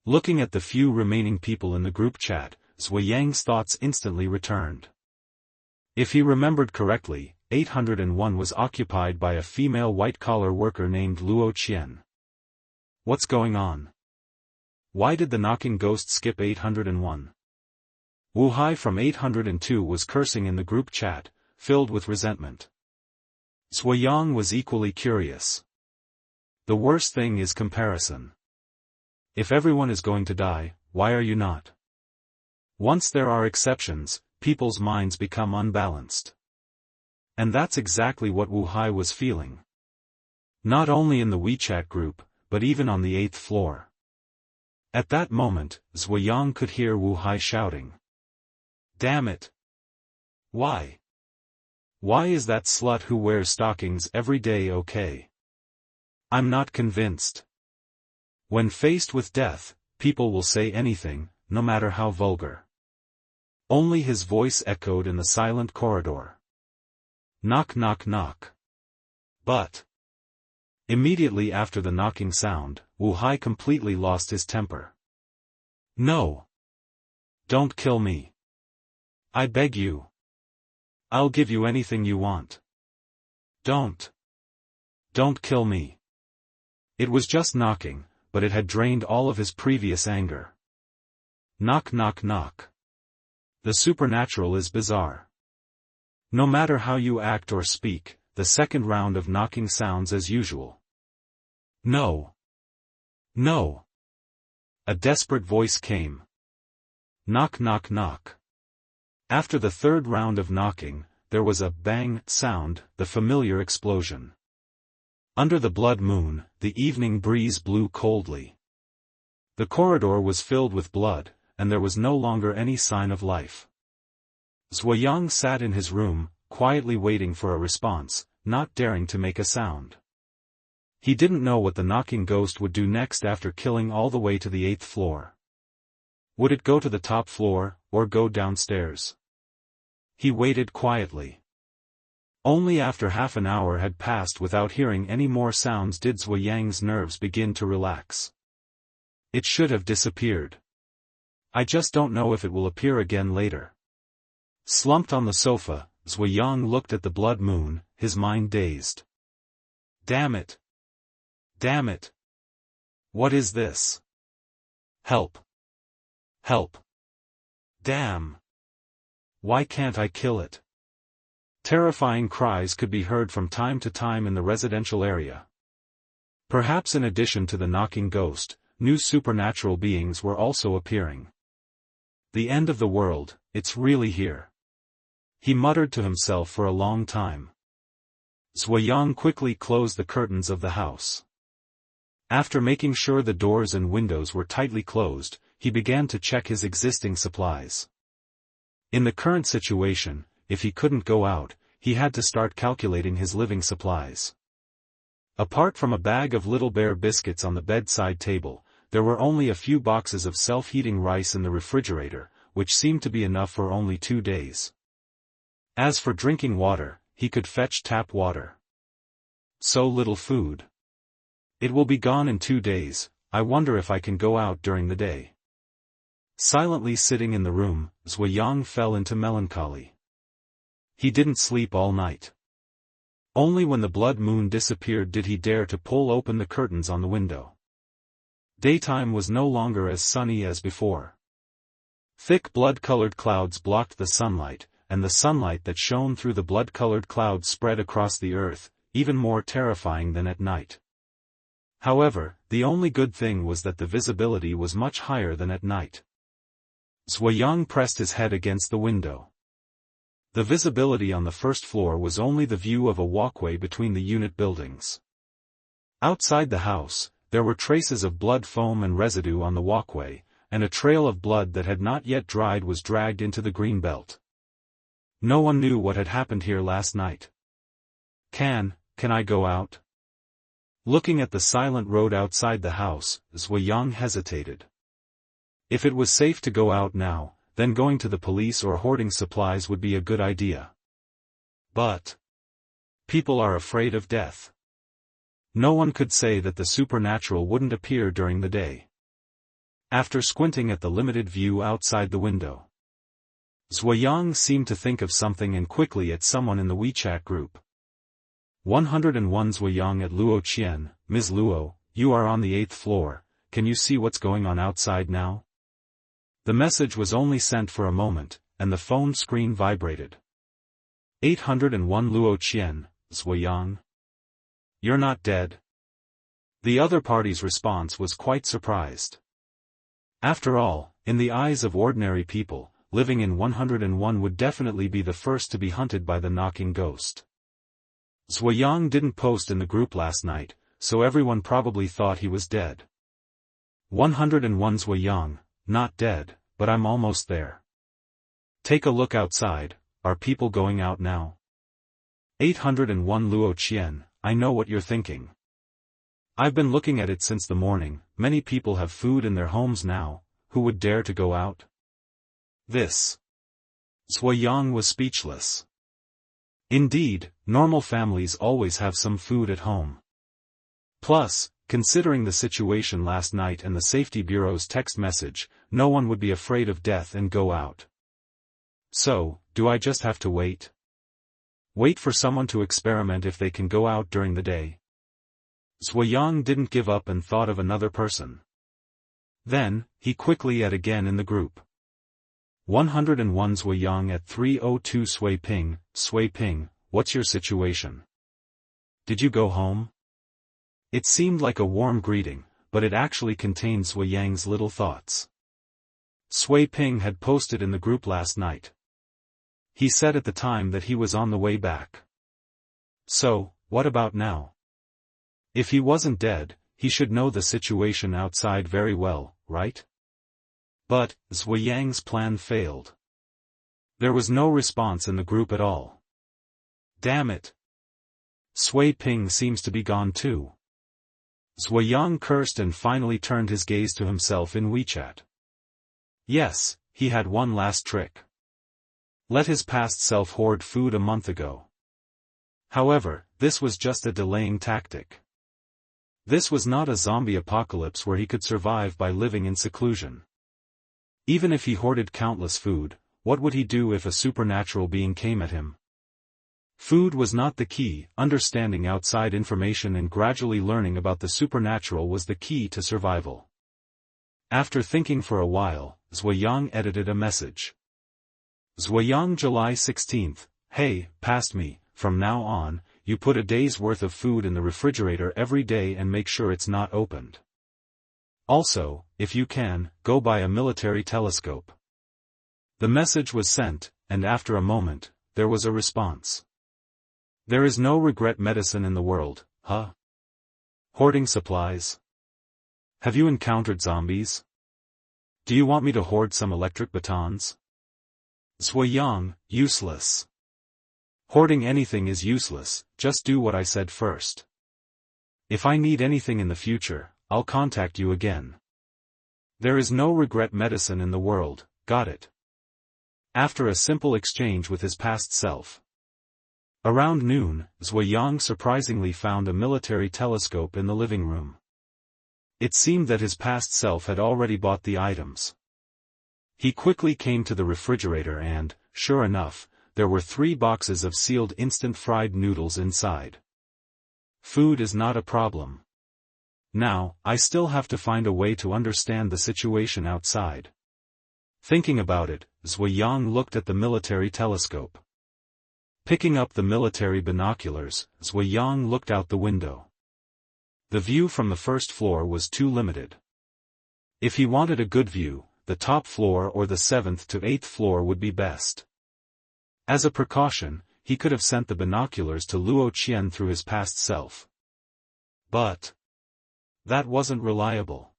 Looking at the few remaining people in the group chat, Zuo Yang's thoughts instantly returned. If he remembered correctly, 801 was occupied by a female white-collar worker named Luo Qian. What's going on? Why did the knocking ghost skip 801? Wuhai from 802 was cursing in the group chat, filled with resentment. Zuo Yang was equally curious. The worst thing is comparison. If everyone is going to die, why are you not? Once there are exceptions, people's minds become unbalanced. And that's exactly what Wuhai was feeling. Not only in the WeChat group, but even on the 8th floor. At that moment, Zuo Yang could hear Wuhai shouting. Damn it! Why? Why is that slut who wears stockings every day okay? I'm not convinced. When faced with death, people will say anything, no matter how vulgar. Only his voice echoed in the silent corridor. Knock knock knock. But. Immediately after the knocking sound, Wuhai completely lost his temper. No. Don't kill me. I beg you. I'll give you anything you want. Don't. Don't kill me. It was just knocking, but it had drained all of his previous anger. Knock knock knock. The supernatural is bizarre. No matter how you act or speak, the second round of knocking sounds as usual. No. No. A desperate voice came. Knock knock knock. After the third round of knocking, there was a bang sound, the familiar explosion. Under the blood moon, the evening breeze blew coldly. The corridor was filled with blood, and there was no longer any sign of life. Zuo Yang sat in his room, quietly waiting for a response, not daring to make a sound. He didn't know what the knocking ghost would do next after killing all the way to the 8th floor. Would it go to the top floor, or go downstairs? He waited quietly. Only after half an hour had passed without hearing any more sounds did Zuo Yang's nerves begin to relax. It should have disappeared. I just don't know if it will appear again later. Slumped on the sofa, Zuo Yang looked at the blood moon, his mind dazed. Damn it! Damn it! What is this? Help! Help! Damn! Why can't I kill it? Terrifying cries could be heard from time to time in the residential area. Perhaps in addition to the knocking ghost, new supernatural beings were also appearing. The end of the world, it's really here. He muttered to himself for a long time. Zuo Yang quickly closed the curtains of the house. After making sure the doors and windows were tightly closed, he began to check his existing supplies. In the current situation, if he couldn't go out, he had to start calculating his living supplies. Apart from a bag of Little Bear biscuits on the bedside table, there were only a few boxes of self-heating rice in the refrigerator, which seemed to be enough for only 2 days. As for drinking water, he could fetch tap water. So little food. It will be gone in 2 days, I wonder if I can go out during the day. Silently sitting in the room, Zuo Yang fell into melancholy. He didn't sleep all night. Only when the blood moon disappeared did he dare to pull open the curtains on the window. Daytime was no longer as sunny as before. Thick blood-colored clouds blocked the sunlight, and the sunlight that shone through the blood-colored clouds spread across the earth, even more terrifying than at night. However, the only good thing was that the visibility was much higher than at night. Zuo Yang pressed his head against the window. The visibility on the first floor was only the view of a walkway between the unit buildings. Outside the house, there were traces of blood foam and residue on the walkway, and a trail of blood that had not yet dried was dragged into the green belt. No one knew what had happened here last night. Can I go out? Looking at the silent road outside the house, Zuo Yang hesitated. If it was safe to go out now, then going to the police or hoarding supplies would be a good idea. But people are afraid of death. No one could say that the supernatural wouldn't appear during the day. After squinting at the limited view outside the window, Zuo Yang seemed to think of something and quickly at someone in the WeChat group. 101 Zuo Yang at Luo Qian, Ms. Luo, you are on the 8th floor, can you see what's going on outside now? The message was only sent for a moment, and the phone screen vibrated. 801 Luo Qian, Zuo Yang. You're not dead? The other party's response was quite surprised. After all, in the eyes of ordinary people, living in 101 would definitely be the first to be hunted by the knocking ghost. Zuo Yang didn't post in the group last night, so everyone probably thought he was dead. 101 Zuo Yang, not dead, but I'm almost there. Take a look outside, are people going out now? 801 Luo Qian, I know what you're thinking. I've been looking at it since the morning, many people have food in their homes now, who would dare to go out? This. Zuo Yang was speechless. Indeed, normal families always have some food at home. Plus, considering the situation last night and the Safety Bureau's text message, no one would be afraid of death and go out. So, do I just have to wait? Wait for someone to experiment if they can go out during the day? Zuo Yang didn't give up and thought of another person. Then, he quickly added again in the group. 101 Zuo Yang at 302 Sui Ping, what's your situation? Did you go home? It seemed like a warm greeting, but it actually contained Zuo Yang's little thoughts. Sui Ping had posted in the group last night. He said at the time that he was on the way back. So, what about now? If he wasn't dead, he should know the situation outside very well, right? But, Zuo Yang's plan failed. There was no response in the group at all. Damn it. Sui Ping seems to be gone too. Zuo Yang cursed and finally turned his gaze to himself in WeChat. Yes, he had one last trick. Let his past self hoard food a month ago. However, this was just a delaying tactic. This was not a zombie apocalypse where he could survive by living in seclusion. Even if he hoarded countless food, what would he do if a supernatural being came at him? Food was not the key, understanding outside information and gradually learning about the supernatural was the key to survival. After thinking for a while, Zuo Yang edited a message. Zuo Yang July 16th, hey, past me, from now on, you put a day's worth of food in the refrigerator every day and make sure it's not opened. Also, if you can, go buy a military telescope. The message was sent, and after a moment, there was a response. There is no regret medicine in the world, huh? Hoarding supplies? Have you encountered zombies? Do you want me to hoard some electric batons? Zuo Yang, useless. Hoarding anything is useless, just do what I said first. If I need anything in the future, I'll contact you again. There is no regret medicine in the world, got it? After a simple exchange with his past self. Around noon, Zuo Yang surprisingly found a military telescope in the living room. It seemed that his past self had already bought the items. He quickly came to the refrigerator and, sure enough, there were 3 boxes of sealed instant fried noodles inside. Food is not a problem. Now, I still have to find a way to understand the situation outside. Thinking about it, Zuo Yang looked at the military telescope. Picking up the military binoculars, Zuo Yang looked out the window. The view from the first floor was too limited. If he wanted a good view, the top floor or the 7th to 8th floor would be best. As a precaution, he could have sent the binoculars to Luo Qian through his past self. But that wasn't reliable.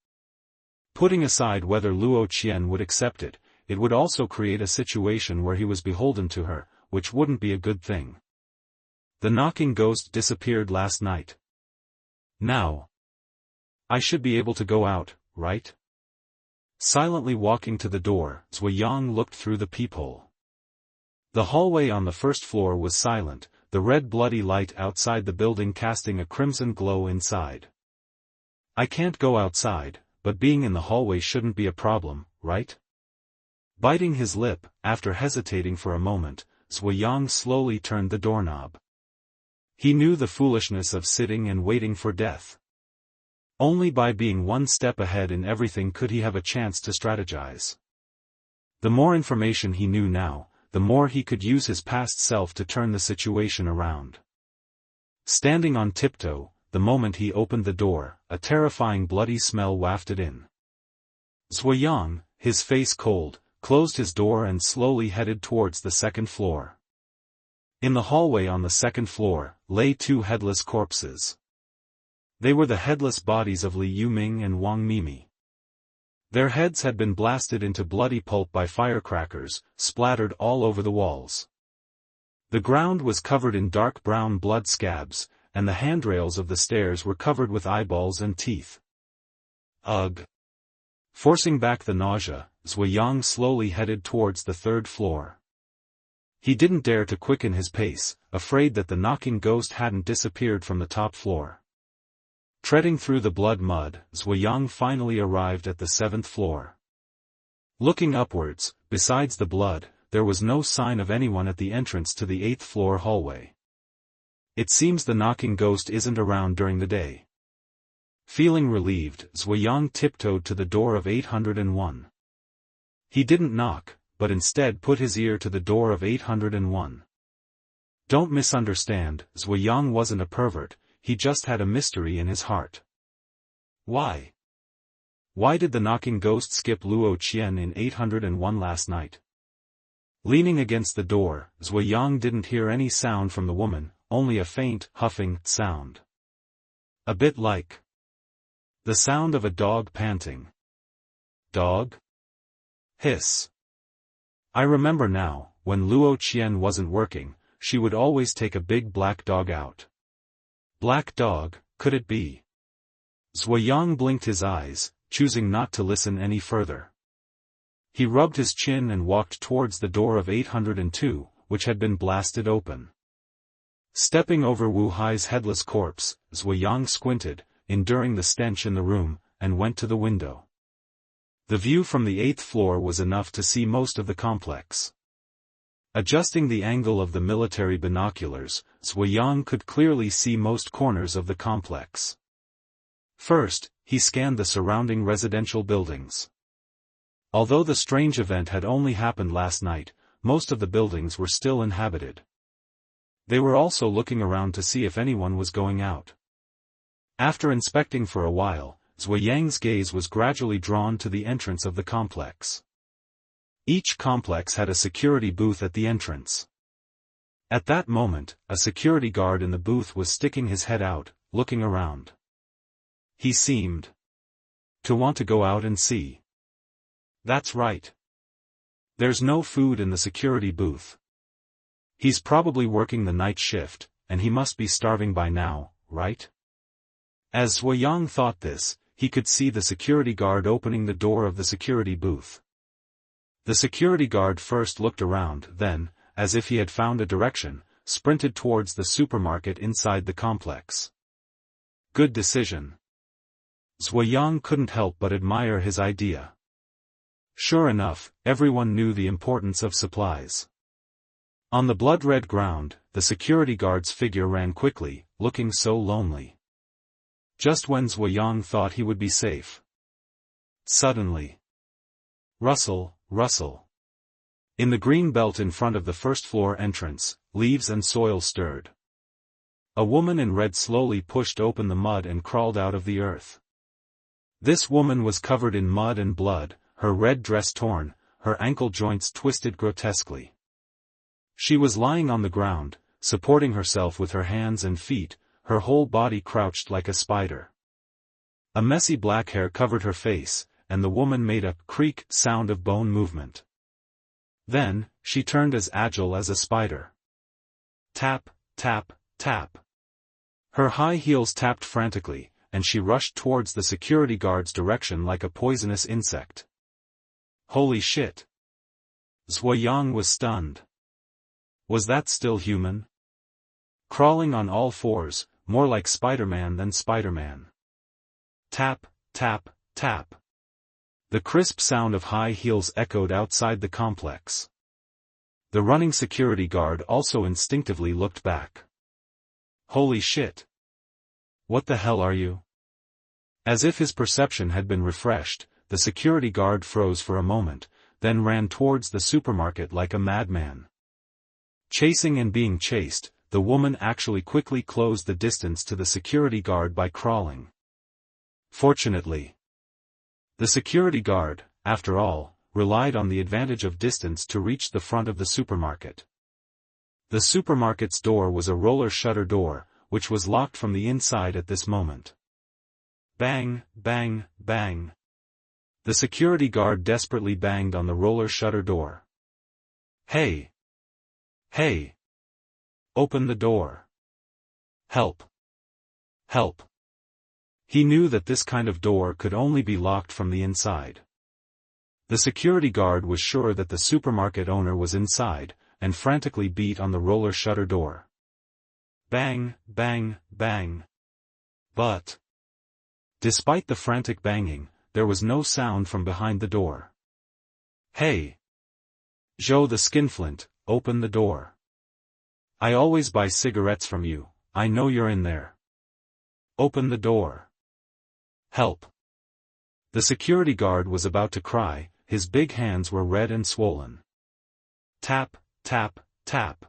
Putting aside whether Luo Qian would accept it, it would also create a situation where he was beholden to her, which wouldn't be a good thing. The knocking ghost disappeared last night. Now, I should be able to go out, right? Silently walking to the door, Zuo Yang looked through the peephole. The hallway on the first floor was silent, the red bloody light outside the building casting a crimson glow inside. I can't go outside, but being in the hallway shouldn't be a problem, right? Biting his lip, after hesitating for a moment, Zuo Yang slowly turned the doorknob. He knew the foolishness of sitting and waiting for death. Only by being one step ahead in everything could he have a chance to strategize. The more information he knew now, the more he could use his past self to turn the situation around. Standing on tiptoe, the moment he opened the door, a terrifying bloody smell wafted in. Zuo Yang, his face cold, closed his door and slowly headed towards the 2nd floor. In the hallway on the 2nd floor, lay 2 headless corpses. They were the headless bodies of Li Yuming and Wang Mimi. Their heads had been blasted into bloody pulp by firecrackers, splattered all over the walls. The ground was covered in dark brown blood scabs, and the handrails of the stairs were covered with eyeballs and teeth. Ugh! Forcing back the nausea, Zuo Yang slowly headed towards the 3rd floor. He didn't dare to quicken his pace, afraid that the knocking ghost hadn't disappeared from the top floor. Treading through the blood mud, Zuo Yang finally arrived at the 7th floor. Looking upwards, besides the blood, there was no sign of anyone at the entrance to the 8th floor hallway. It seems the knocking ghost isn't around during the day. Feeling relieved, Zuo Yang tiptoed to the door of 801. He didn't knock, but instead put his ear to the door of 801. Don't misunderstand, Zuo Yang wasn't a pervert, he just had a mystery in his heart. Why? Why did the knocking ghost skip Luo Qian in 801 last night? Leaning against the door, Zuo Yang didn't hear any sound from the woman, only a faint, huffing sound. A bit like the sound of a dog panting. Dog? Hiss. I remember now, when Luo Qian wasn't working, she would always take a big black dog out. Black dog, could it be? Zuo Yang blinked his eyes, choosing not to listen any further. He rubbed his chin and walked towards the door of 802, which had been blasted open. Stepping over Wu Hai's headless corpse, Zuo Yang squinted, enduring the stench in the room, and went to the window. The view from the 8th floor was enough to see most of the complex. Adjusting the angle of the military binoculars, Zuo Yang could clearly see most corners of the complex. First, he scanned the surrounding residential buildings. Although the strange event had only happened last night, most of the buildings were still inhabited. They were also looking around to see if anyone was going out. After inspecting for a while, Zuo Yang's gaze was gradually drawn to the entrance of the complex. Each complex had a security booth at the entrance. At that moment, a security guard in the booth was sticking his head out, looking around. He seemed to want to go out and see. That's right. There's no food in the security booth. He's probably working the night shift, and he must be starving by now, right? As Zuo Yang thought this, he could see the security guard opening the door of the security booth. The security guard first looked around, then, as if he had found a direction, sprinted towards the supermarket inside the complex. Good decision. Zuo Yang couldn't help but admire his idea. Sure enough, everyone knew the importance of supplies. On the blood-red ground, the security guard's figure ran quickly, looking so lonely. Just when Zuo Yang thought he would be safe. Suddenly. Rustle, rustle. In the green belt in front of the first-floor entrance, leaves and soil stirred. A woman in red slowly pushed open the mud and crawled out of the earth. This woman was covered in mud and blood, her red dress torn, her ankle joints twisted grotesquely. She was lying on the ground, supporting herself with her hands and feet, her whole body crouched like a spider. A messy black hair covered her face, and the woman made a creak sound of bone movement. Then, she turned as agile as a spider. Tap, tap, tap. Her high heels tapped frantically, and she rushed towards the security guard's direction like a poisonous insect. Holy shit! Zuo Yang was stunned. Was that still human? Crawling on all fours, more like Spider-Man than Spider-Man. Tap, tap, tap. The crisp sound of high heels echoed outside the complex. The running security guard also instinctively looked back. Holy shit! What the hell are you? As if his perception had been refreshed, the security guard froze for a moment, then ran towards the supermarket like a madman. Chasing and being chased, the woman actually quickly closed the distance to the security guard by crawling. Fortunately, the security guard, after all, relied on the advantage of distance to reach the front of the supermarket. The supermarket's door was a roller shutter door, which was locked from the inside at this moment. Bang, bang, bang. The security guard desperately banged on the roller shutter door. Hey! Hey! Open the door. Help! Help! He knew that this kind of door could only be locked from the inside. The security guard was sure that the supermarket owner was inside, and frantically beat on the roller shutter door. Bang, bang, bang. But, despite the frantic banging, there was no sound from behind the door. Hey! Zhou the Skinflint, open the door. I always buy cigarettes from you, I know you're in there. Open the door. Help! The security guard was about to cry, his big hands were red and swollen. Tap, tap, tap.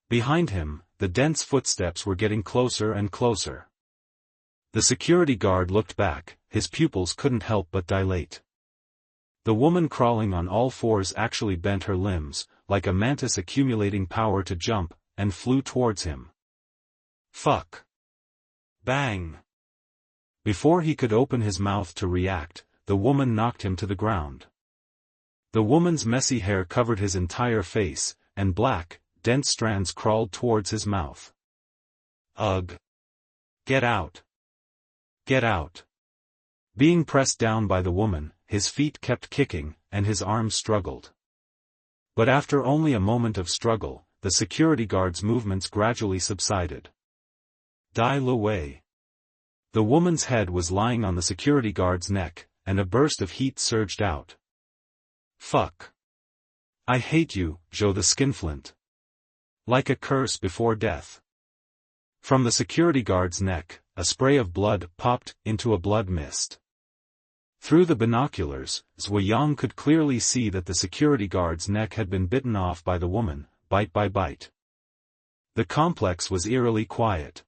Behind him, the dense footsteps were getting closer and closer. The security guard looked back, his pupils couldn't help but dilate. The woman crawling on all fours actually bent her limbs, like a mantis accumulating power to jump, and flew towards him. Fuck! Bang! Before he could open his mouth to react, the woman knocked him to the ground. The woman's messy hair covered his entire face, and black, dense strands crawled towards his mouth. Ugh! Get out! Get out! Being pressed down by the woman, his feet kept kicking, and his arms struggled. But after only a moment of struggle, the security guard's movements gradually subsided. Die Lu Wei. The woman's head was lying on the security guard's neck, and a burst of heat surged out. Fuck. I hate you, Zhou the Skinflint. Like a curse before death. From the security guard's neck, a spray of blood popped into a blood mist. Through the binoculars, Zuo Yang could clearly see that the security guard's neck had been bitten off by the woman, bite by bite. The complex was eerily quiet.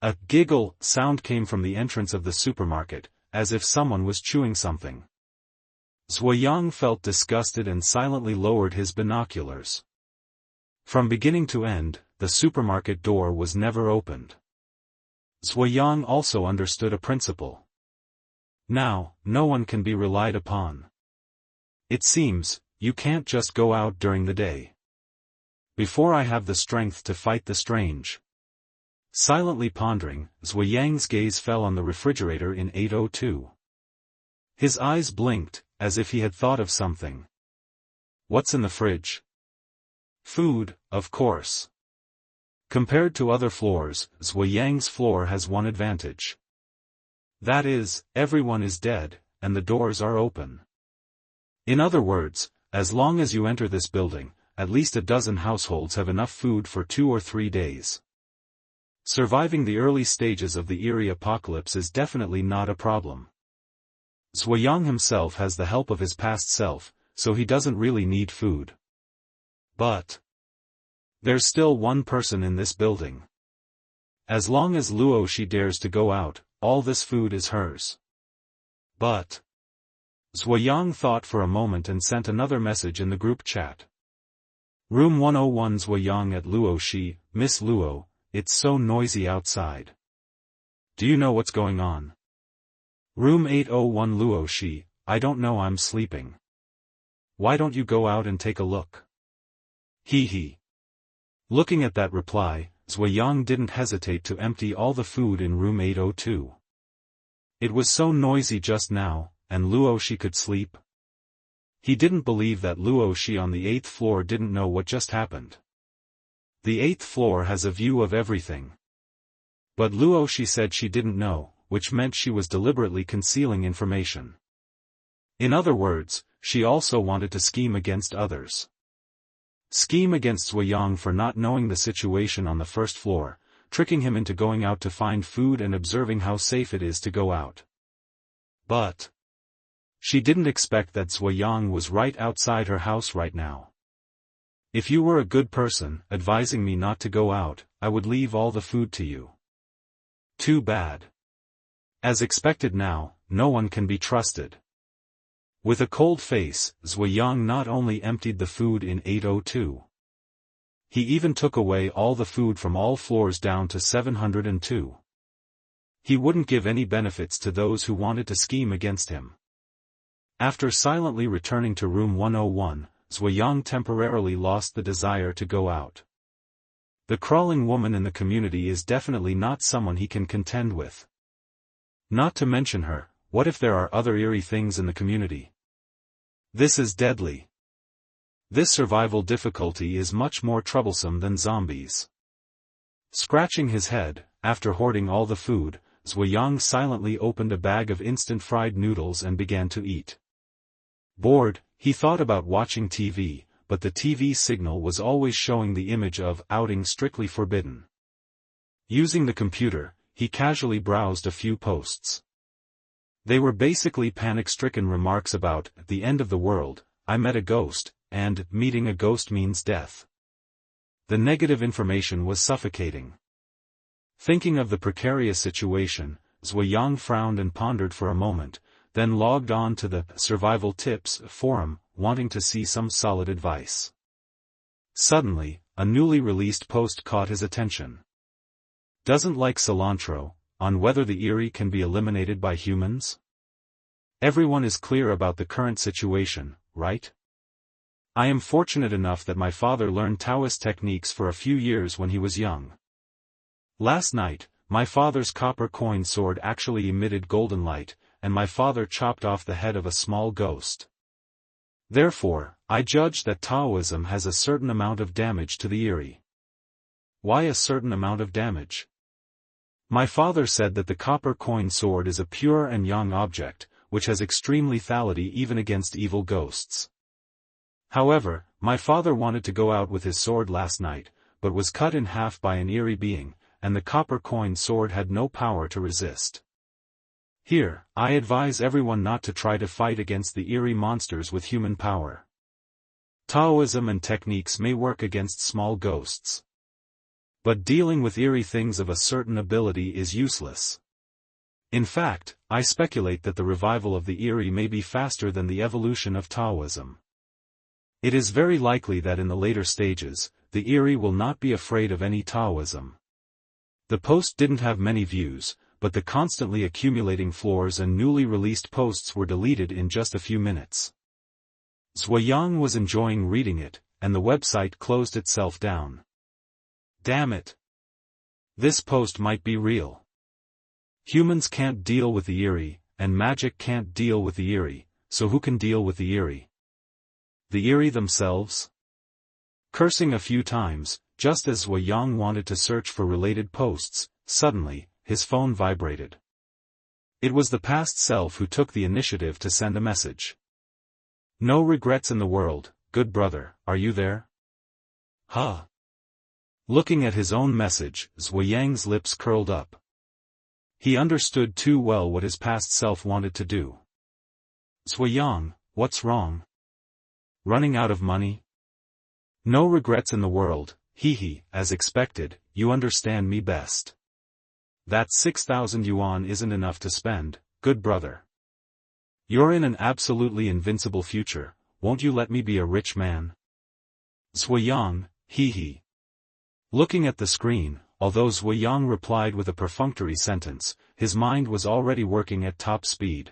A giggle sound came from the entrance of the supermarket, as if someone was chewing something. Zuo Yang felt disgusted and silently lowered his binoculars. From beginning to end, the supermarket door was never opened. Zuo Yang also understood a principle. Now, no one can be relied upon. It seems, you can't just go out during the day. Before I have the strength to fight the strange Silently pondering, Zuo Yang's gaze fell on the refrigerator in 802. His eyes blinked, as if he had thought of something. What's in the fridge? Food, of course. Compared to other floors, Zuo Yang's floor has one advantage. That is, everyone is dead, and the doors are open. In other words, as long as you enter this building, at least a dozen households have enough food for 2 or 3 days. Surviving the early stages of the eerie apocalypse is definitely not a problem. Zuo Yang himself has the help of his past self, so he doesn't really need food. But there's still one person in this building. As long as Luo Shi dares to go out, all this food is hers. But Zuo Yang thought for a moment and sent another message in the group chat. Room 101 Zuo Yang at Luo Shi, Miss Luo, it's so noisy outside. Do you know what's going on? Room 801 Luo Shi, I don't know, I'm sleeping. Why don't you go out and take a look? Hee. Looking at that reply, Zuo Yang didn't hesitate to empty all the food in room 802. It was so noisy just now, and Luo Shi could sleep. He didn't believe that Luo Shi on the 8th floor didn't know what just happened. The 8th floor has a view of everything. But Luo Shi said she didn't know, which meant she was deliberately concealing information. In other words, she also wanted to scheme against others. Scheme against Zuo Yang for not knowing the situation on the 1st floor, tricking him into going out to find food and observing how safe it is to go out. But she didn't expect that Zuo Yang was right outside her house right now. If you were a good person, advising me not to go out, I would leave all the food to you. Too bad. As expected now, no one can be trusted. With a cold face, Zuo Yang not only emptied the food in 802. He even took away all the food from all floors down to 702. He wouldn't give any benefits to those who wanted to scheme against him. After silently returning to room 101, Zuo Yang temporarily lost the desire to go out. The crawling woman in the community is definitely not someone he can contend with. Not to mention her, what if there are other eerie things in the community? This is deadly. This survival difficulty is much more troublesome than zombies. Scratching his head, after hoarding all the food, Zuo Yang silently opened a bag of instant fried noodles and began to eat. Bored, he thought about watching TV, but the TV signal was always showing the image of outing strictly forbidden. Using the computer, he casually browsed a few posts. They were basically panic-stricken remarks about, at the end of the world, I met a ghost, and, meeting a ghost means death. The negative information was suffocating. Thinking of the precarious situation, Zuo Yang frowned and pondered for a moment, then logged on to the Survival Tips forum, wanting to see some solid advice. Suddenly, a newly released post caught his attention. Doesn't like cilantro, on whether the eerie can be eliminated by humans? Everyone is clear about the current situation, right? I am fortunate enough that my father learned Taoist techniques for a few years when he was young. Last night, my father's copper coin sword actually emitted golden light, and my father chopped off the head of a small ghost. Therefore, I judge that Taoism has a certain amount of damage to the eerie. Why a certain amount of damage? My father said that the copper coin sword is a pure and yang object, which has extreme lethality even against evil ghosts. However, my father wanted to go out with his sword last night, but was cut in half by an eerie being, and the copper coin sword had no power to resist. Here, I advise everyone not to try to fight against the eerie monsters with human power. Taoism and techniques may work against small ghosts. But dealing with eerie things of a certain ability is useless. In fact, I speculate that the revival of the eerie may be faster than the evolution of Taoism. It is very likely that in the later stages, the eerie will not be afraid of any Taoism. The post didn't have many views, but the constantly accumulating floors and newly released posts were deleted in just a few minutes. Zuo Yang was enjoying reading it, and the website closed itself down. Damn it! This post might be real. Humans can't deal with the eerie, and magic can't deal with the eerie, so who can deal with the eerie? The eerie themselves? Cursing a few times, just as Zuo Yang wanted to search for related posts, suddenly, his phone vibrated. It was the past self who took the initiative to send a message. No regrets in the world, good brother, are you there? Huh? Looking at his own message, Zuo Yang's lips curled up. He understood too well what his past self wanted to do. Zuo Yang, what's wrong? Running out of money? No regrets in the world, hee, as expected, you understand me best. That 6,000 yuan isn't enough to spend, good brother. You're in an absolutely invincible future, won't you let me be a rich man? Zuo Yang, hee. Looking at the screen, although Zuo Yang replied with a perfunctory sentence, his mind was already working at top speed.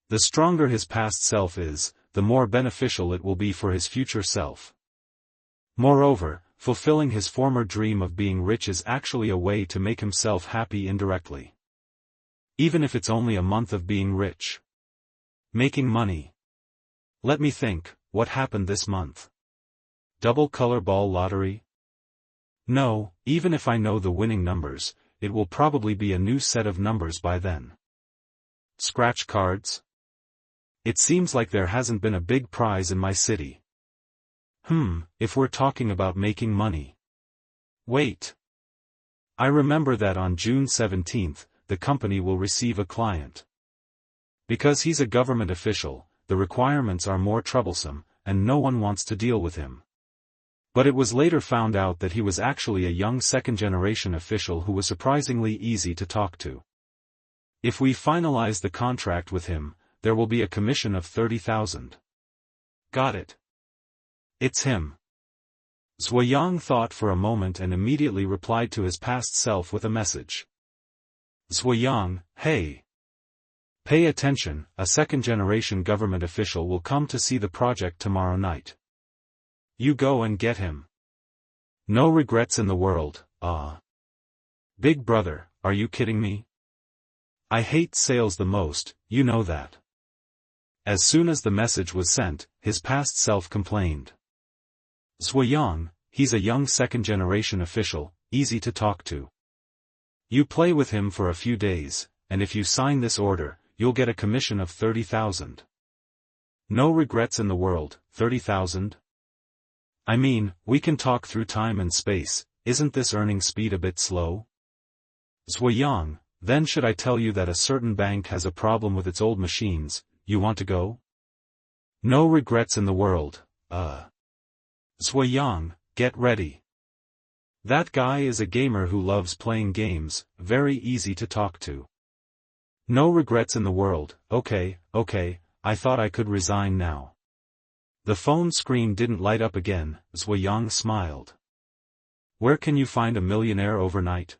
The stronger his past self is, the more beneficial it will be for his future self. Moreover, fulfilling his former dream of being rich is actually a way to make himself happy indirectly. Even if it's only a month of being rich. Making money. Let me think, what happened this month? Double color ball lottery? No, even if I know the winning numbers, it will probably be a new set of numbers by then. Scratch cards? It seems like there hasn't been a big prize in my city. If we're talking about making money. Wait. I remember that on June 17th, the company will receive a client. Because he's a government official, the requirements are more troublesome, and no one wants to deal with him. But it was later found out that he was actually a young second-generation official who was surprisingly easy to talk to. If we finalize the contract with him, there will be a commission of 30,000. Got it. It's him. Zuo Yang thought for a moment and immediately replied to his past self with a message. Zuo Yang, hey. Pay attention, a second-generation government official will come to see the project tomorrow night. You go and get him. No regrets in the world, Big brother, are you kidding me? I hate sales the most, you know that. As soon as the message was sent, his past self complained. Zuo Yang, he's a young second-generation official, easy to talk to. You play with him for a few days, and if you sign this order, you'll get a commission of 30,000. No regrets in the world, 30,000? I mean, we can talk through time and space, isn't this earning speed a bit slow? Zuo Yang, then should I tell you that a certain bank has a problem with its old machines, you want to go? No regrets in the world, Zuo Yang, get ready. That guy is a gamer who loves playing games, very easy to talk to. No regrets in the world, okay, I thought I could resign now. The phone screen didn't light up again, Zuo Yang smiled. Where can you find a millionaire overnight?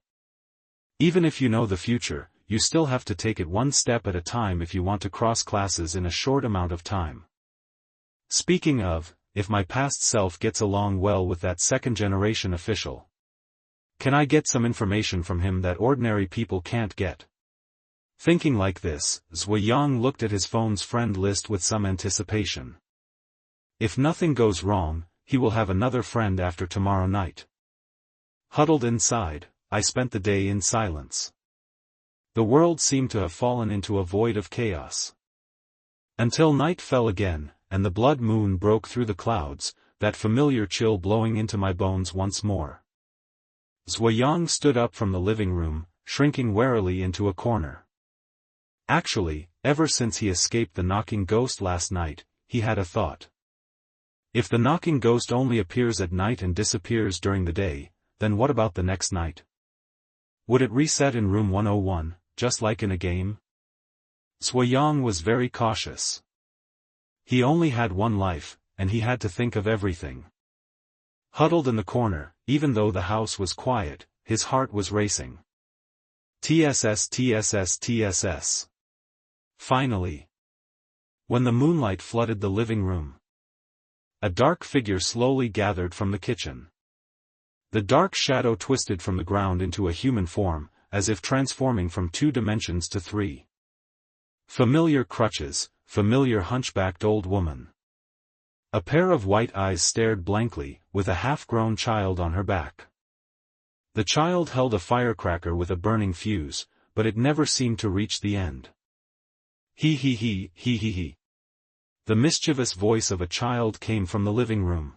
Even if you know the future, you still have to take it one step at a time if you want to cross classes in a short amount of time. Speaking of, if my past self gets along well with that second-generation official. Can I get some information from him that ordinary people can't get? Thinking like this, Zuo Yang looked at his phone's friend list with some anticipation. If nothing goes wrong, he will have another friend after tomorrow night. Huddled inside, I spent the day in silence. The world seemed to have fallen into a void of chaos. Until night fell again, and the blood moon broke through the clouds, that familiar chill blowing into my bones once more. Zuo Yang stood up from the living room, shrinking warily into a corner. Actually, ever since he escaped the knocking ghost last night, he had a thought. If the knocking ghost only appears at night and disappears during the day, then what about the next night? Would it reset in room 101, just like in a game? Zuo Yang was very cautious. He only had one life, and he had to think of everything. Huddled in the corner, even though the house was quiet, his heart was racing. TSS. Finally. When the moonlight flooded the living room, a dark figure slowly gathered from the kitchen. The dark shadow twisted from the ground into a human form, as if transforming from 2 dimensions to 3. Familiar crutches, familiar hunchbacked old woman. A pair of white eyes stared blankly, with a half-grown child on her back. The child held a firecracker with a burning fuse, but it never seemed to reach the end. He. The mischievous voice of a child came from the living room.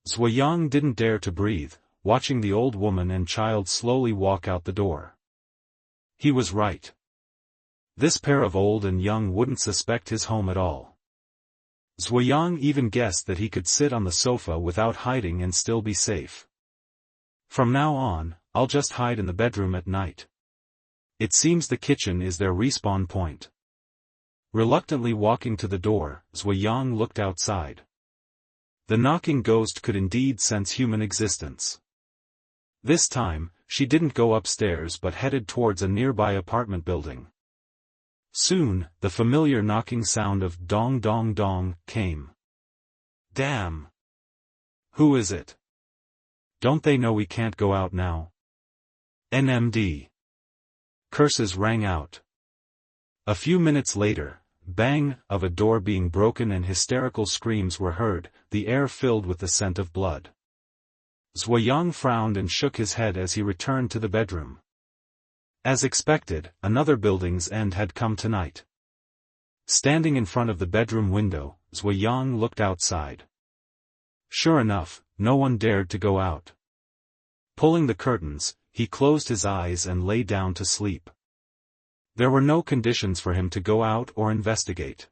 Zuo Yang didn't dare to breathe, watching the old woman and child slowly walk out the door. He was right. This pair of old and young wouldn't suspect his home at all. Zuo Yang even guessed that he could sit on the sofa without hiding and still be safe. From now on, I'll just hide in the bedroom at night. It seems the kitchen is their respawn point. Reluctantly walking to the door, Zuo Yang looked outside. The knocking ghost could indeed sense human existence. This time, she didn't go upstairs but headed towards a nearby apartment building. Soon, the familiar knocking sound of dong dong dong came. Damn! Who is it? Don't they know we can't go out now? NMD. Curses rang out. A few minutes later, bang of a door being broken and hysterical screams were heard, the air filled with the scent of blood. Zuo Yang frowned and shook his head as he returned to the bedroom. As expected, another building's end had come tonight. Standing in front of the bedroom window, Zuo Yang looked outside. Sure enough, no one dared to go out. Pulling the curtains, he closed his eyes and lay down to sleep. There were no conditions for him to go out or investigate.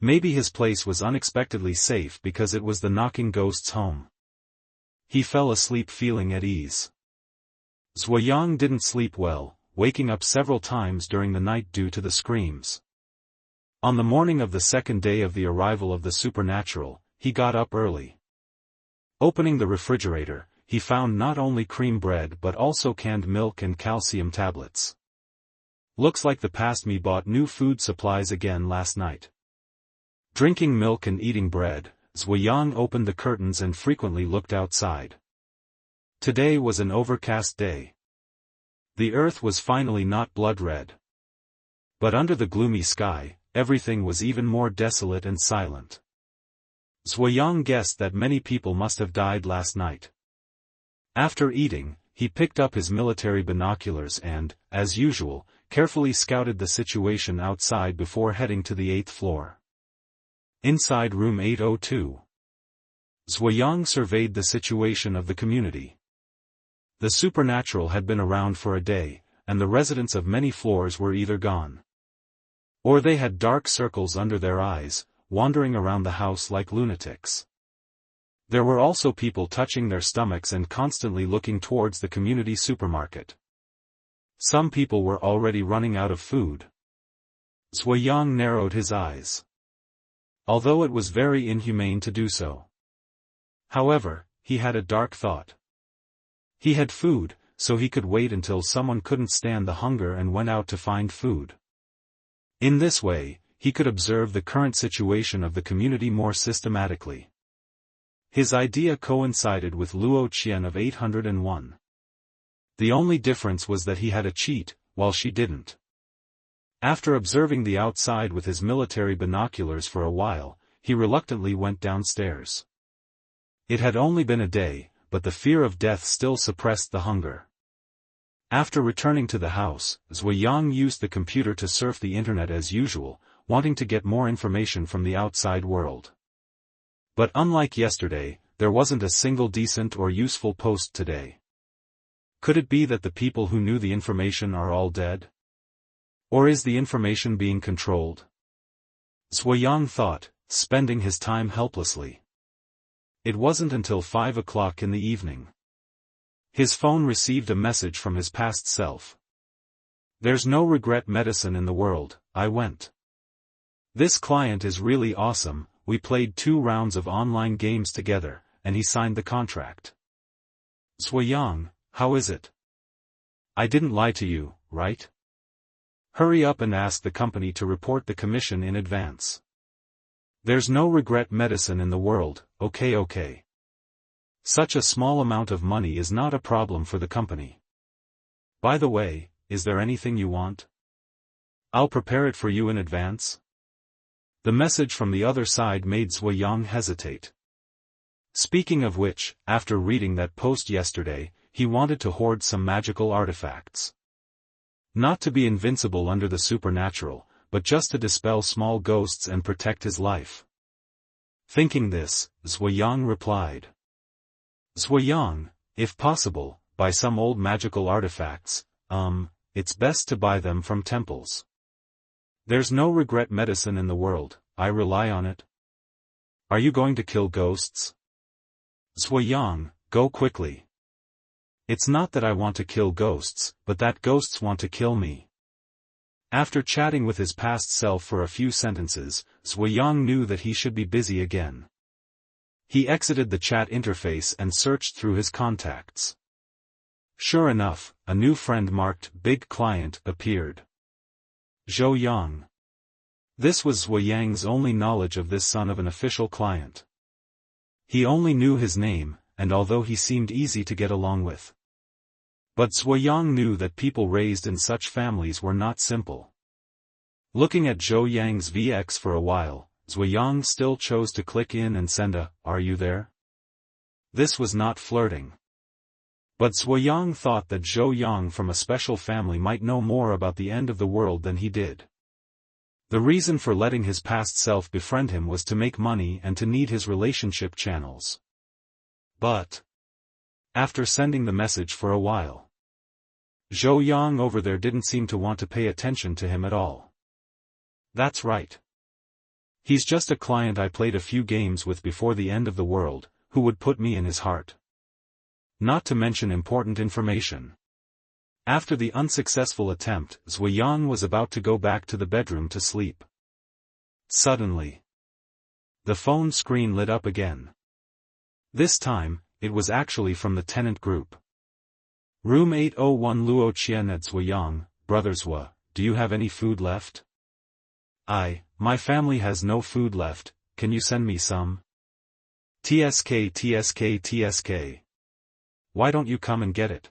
Maybe his place was unexpectedly safe because it was the knocking ghost's home. He fell asleep feeling at ease. Zuo Yang didn't sleep well, waking up several times during the night due to the screams. On the morning of the second day of the arrival of the supernatural, he got up early. Opening the refrigerator, he found not only cream bread but also canned milk and calcium tablets. Looks like the past me bought new food supplies again last night. Drinking milk and eating bread, Zuo Yang opened the curtains and frequently looked outside. Today was an overcast day. The earth was finally not blood red. But under the gloomy sky, everything was even more desolate and silent. Zuo Yang guessed that many people must have died last night. After eating, he picked up his military binoculars and, as usual, carefully scouted the situation outside before heading to the 8th floor. Inside room 802. Zuo Yang surveyed the situation of the community. The supernatural had been around for a day, and the residents of many floors were either gone, or they had dark circles under their eyes, wandering around the house like lunatics. There were also people touching their stomachs and constantly looking towards the community supermarket. Some people were already running out of food. Zuo Yang narrowed his eyes. Although it was very inhumane to do so. However, he had a dark thought. He had food, so he could wait until someone couldn't stand the hunger and went out to find food. In this way, he could observe the current situation of the community more systematically. His idea coincided with Luo Qian of 801. The only difference was that he had a cheat, while she didn't. After observing the outside with his military binoculars for a while, he reluctantly went downstairs. It had only been a day, but the fear of death still suppressed the hunger. After returning to the house, Zuo Yang used the computer to surf the internet as usual, wanting to get more information from the outside world. But unlike yesterday, there wasn't a single decent or useful post today. Could it be that the people who knew the information are all dead? Or is the information being controlled? Zuo Yang thought, spending his time helplessly. It wasn't until 5 o'clock in the evening. His phone received a message from his past self. There's no regret medicine in the world, I went. This client is really awesome, we played 2 rounds of online games together, and he signed the contract. Zuo Yang, how is it? I didn't lie to you, right? Hurry up and ask the company to report the commission in advance. There's no regret medicine in the world, okay. Such a small amount of money is not a problem for the company. By the way, is there anything you want? I'll prepare it for you in advance. The message from the other side made Zuo Yang hesitate. Speaking of which, after reading that post yesterday, he wanted to hoard some magical artifacts. Not to be invincible under the supernatural, but just to dispel small ghosts and protect his life. Thinking this, Zuo Yang replied. Zuo Yang, if possible, buy some old magical artifacts, it's best to buy them from temples. There's no regret medicine in the world, I rely on it. Are you going to kill ghosts? Zuo Yang, go quickly. It's not that I want to kill ghosts, but that ghosts want to kill me. After chatting with his past self for a few sentences, Zuo Yang knew that he should be busy again. He exited the chat interface and searched through his contacts. Sure enough, a new friend marked Big Client appeared. Zuo Yang. This was Zuo Yang's only knowledge of this son of an official client. He only knew his name, and although he seemed easy to get along with. But Zuo Yang knew that people raised in such families were not simple. Looking at Zuo Yang's VX for a while, Zuo Yang still chose to click in and send a, "Are you there?" This was not flirting. But Zuo Yang thought that Zuo Yang from a special family might know more about the end of the world than he did. The reason for letting his past self befriend him was to make money and to need his relationship channels. But after sending the message for a while, Zuo Yang over there didn't seem to want to pay attention to him at all. That's right. He's just a client I played a few games with before the end of the world, who would put me in his heart. Not to mention important information. After the unsuccessful attempt, Zuo Yang was about to go back to the bedroom to sleep. Suddenly, the phone screen lit up again. This time, it was actually from the tenant group. Room 801 Luo Qian at Zuo Yang, Brother Zuo, do you have any food left? My family has no food left, can you send me some? TSK. Why don't you come and get it?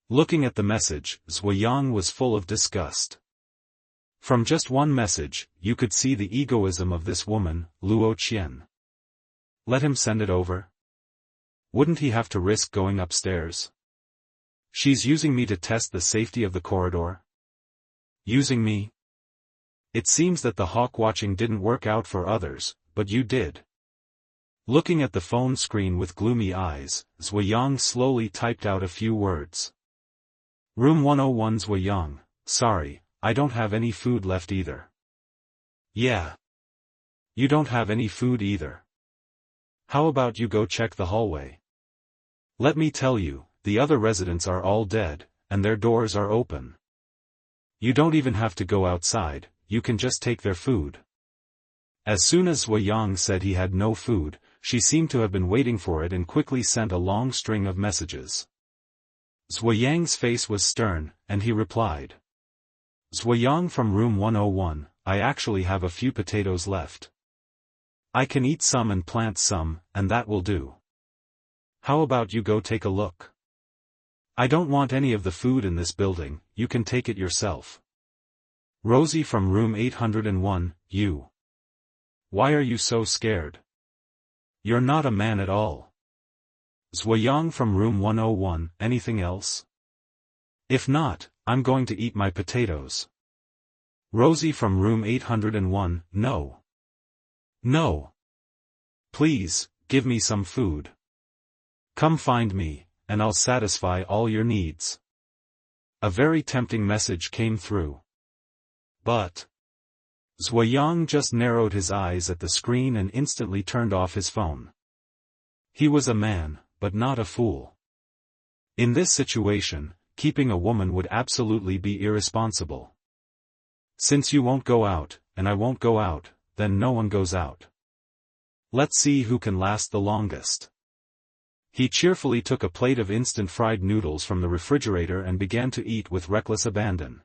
Looking at the message, Zuo Yang was full of disgust. From just one message, you could see the egoism of this woman, Luo Qian. Let him send it over. Wouldn't he have to risk going upstairs? She's using me to test the safety of the corridor. Using me? It seems that the hawk watching didn't work out for others, but you did. Looking at the phone screen with gloomy eyes, Zuo Yang slowly typed out a few words. Room 101 Zuo Yang, sorry, I don't have any food left either. Yeah. You don't have any food either. How about you go check the hallway? Let me tell you, the other residents are all dead, and their doors are open. You don't even have to go outside, you can just take their food. As soon as Zuo Yang said he had no food, she seemed to have been waiting for it and quickly sent a long string of messages. Zuo Yang's face was stern, and he replied. Zuo Yang from room 101, I actually have a few potatoes left. I can eat some and plant some, and that will do. How about you go take a look? I don't want any of the food in this building, you can take it yourself. Rosie from room 801, you. Why are you so scared? You're not a man at all. Zuo Yang from room 101, anything else? If not, I'm going to eat my potatoes. Rosie from room 801, no. No. Please, give me some food. Come find me, and I'll satisfy all your needs. A very tempting message came through. But Zuo Yang just narrowed his eyes at the screen and instantly turned off his phone. He was a man, but not a fool. In this situation, keeping a woman would absolutely be irresponsible. Since you won't go out, and I won't go out, then no one goes out. Let's see who can last the longest. He cheerfully took a plate of instant fried noodles from the refrigerator and began to eat with reckless abandon.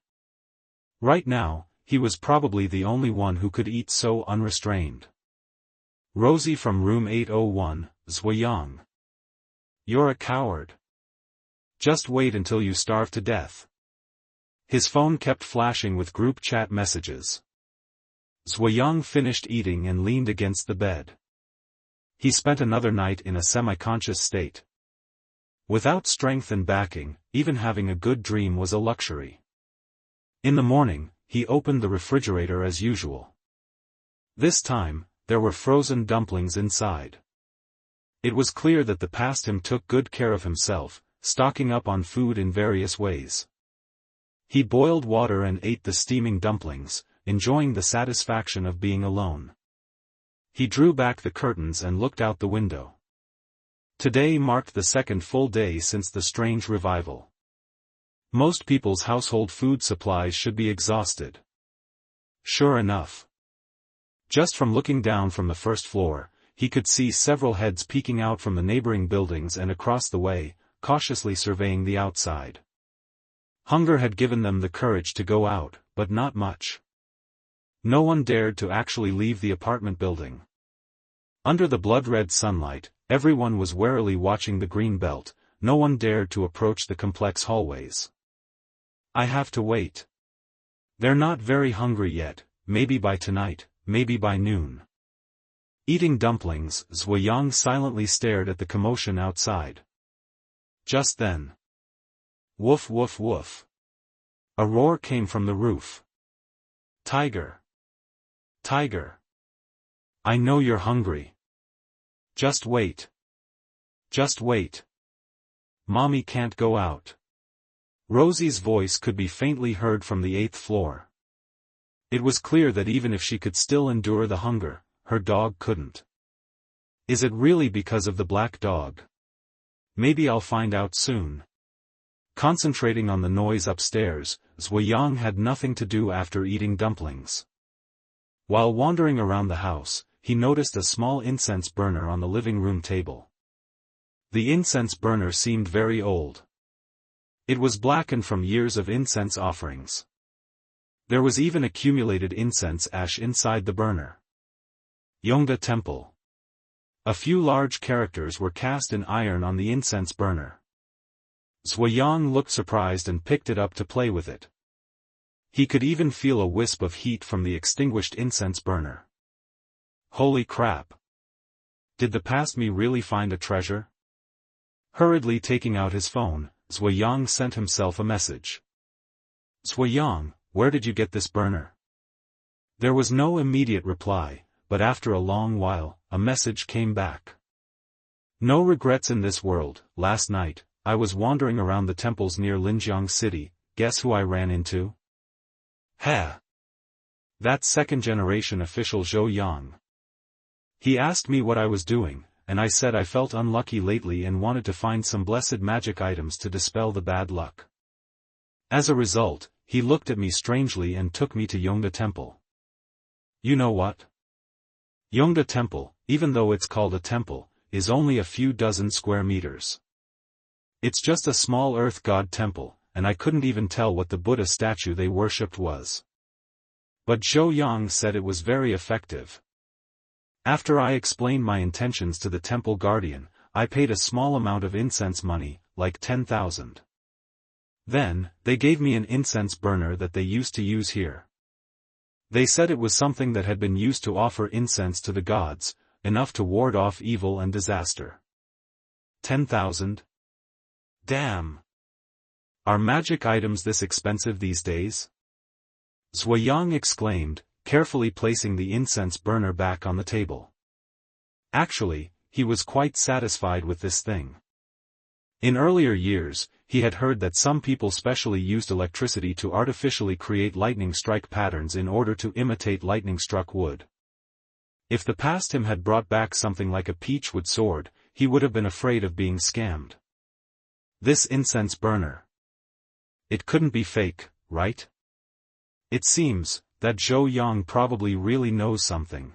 Right now, he was probably the only one who could eat so unrestrained. Rosie from room 801, Zuo Yang. You're a coward. Just wait until you starve to death. His phone kept flashing with group chat messages. Zuo Yang finished eating and leaned against the bed. He spent another night in a semi-conscious state. Without strength and backing, even having a good dream was a luxury. In the morning, he opened the refrigerator as usual. This time, there were frozen dumplings inside. It was clear that the past him took good care of himself, stocking up on food in various ways. He boiled water and ate the steaming dumplings, enjoying the satisfaction of being alone. He drew back the curtains and looked out the window. Today marked the second full day since the strange revival. Most people's household food supplies should be exhausted. Sure enough. Just from looking down from the first floor, he could see several heads peeking out from the neighboring buildings and across the way, cautiously surveying the outside. Hunger had given them the courage to go out, but not much. No one dared to actually leave the apartment building. Under the blood-red sunlight, everyone was warily watching the green belt, no one dared to approach the complex hallways. I have to wait. They're not very hungry yet, maybe by tonight, maybe by noon. Eating dumplings, Zuo Yang silently stared at the commotion outside. Just then. Woof woof woof. A roar came from the roof. Tiger. Tiger. I know you're hungry. Just wait. Just wait. Mommy can't go out. Rosie's voice could be faintly heard from the 8th floor. It was clear that even if she could still endure the hunger, her dog couldn't. Is it really because of the black dog? Maybe I'll find out soon. Concentrating on the noise upstairs, Zuo Yang had nothing to do after eating dumplings. While wandering around the house, he noticed a small incense burner on the living room table. The incense burner seemed very old. It was blackened from years of incense offerings. There was even accumulated incense ash inside the burner. Yongda Temple. A few large characters were cast in iron on the incense burner. Zuo Yang looked surprised and picked it up to play with it. He could even feel a wisp of heat from the extinguished incense burner. Holy crap! Did the past me really find a treasure? Hurriedly taking out his phone, Zuo Yang sent himself a message. Zuo Yang, where did you get this burner? There was no immediate reply, but after a long while, a message came back. No regrets in this world. Last night, I was wandering around the temples near Linjiang City. Guess who I ran into? Ha! That second-generation official Zuo Yang. He asked me what I was doing, and I said I felt unlucky lately and wanted to find some blessed magic items to dispel the bad luck. As a result, he looked at me strangely and took me to Yongda Temple. You know what? Yongda Temple, even though it's called a temple, is only a few dozen square meters. It's just a small earth god temple, and I couldn't even tell what the Buddha statue they worshipped was. But Zuo Yang said it was very effective. After I explained my intentions to the temple guardian, I paid a small amount of incense money, like 10,000. Then, they gave me an incense burner that they used to use here. They said it was something that had been used to offer incense to the gods, enough to ward off evil and disaster. 10,000? Damn! Are magic items this expensive these days? Zuo Yang exclaimed, carefully placing the incense burner back on the table. Actually, he was quite satisfied with this thing. In earlier years, he had heard that some people specially used electricity to artificially create lightning strike patterns in order to imitate lightning-struck wood. If the past him had brought back something like a peachwood sword, he would have been afraid of being scammed. This incense burner. It couldn't be fake, right? It seems that Zuo Yang probably really knows something.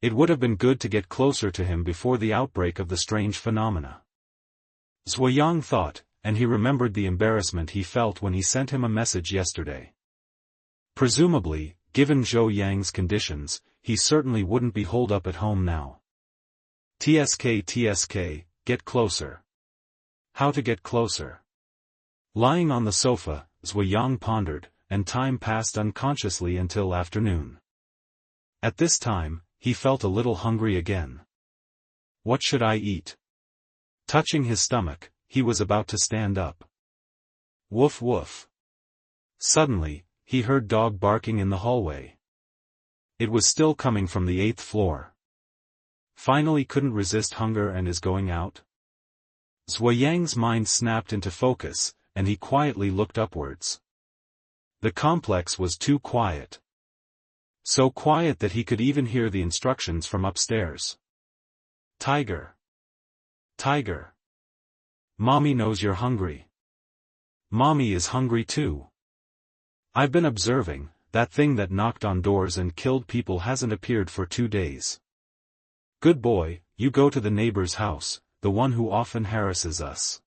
It would have been good to get closer to him before the outbreak of the strange phenomena. Zuo Yang thought, and he remembered the embarrassment he felt when he sent him a message yesterday. Presumably, given Zuo Yang's conditions, he certainly wouldn't be holed up at home now. TSK, get closer. How to get closer? Lying on the sofa, Zuo Yang pondered, and time passed unconsciously until afternoon. At this time, he felt a little hungry again. What should I eat? Touching his stomach, he was about to stand up. Woof woof. Suddenly, he heard dog barking in the hallway. It was still coming from the 8th floor. Finally couldn't resist hunger and is going out? Zuo Yang's mind snapped into focus, and he quietly looked upwards. The complex was too quiet. So quiet that he could even hear the instructions from upstairs. Tiger. Tiger. Mommy knows you're hungry. Mommy is hungry too. I've been observing, that thing that knocked on doors and killed people hasn't appeared for 2 days. Good boy, you go to the neighbor's house, the one who often harasses us.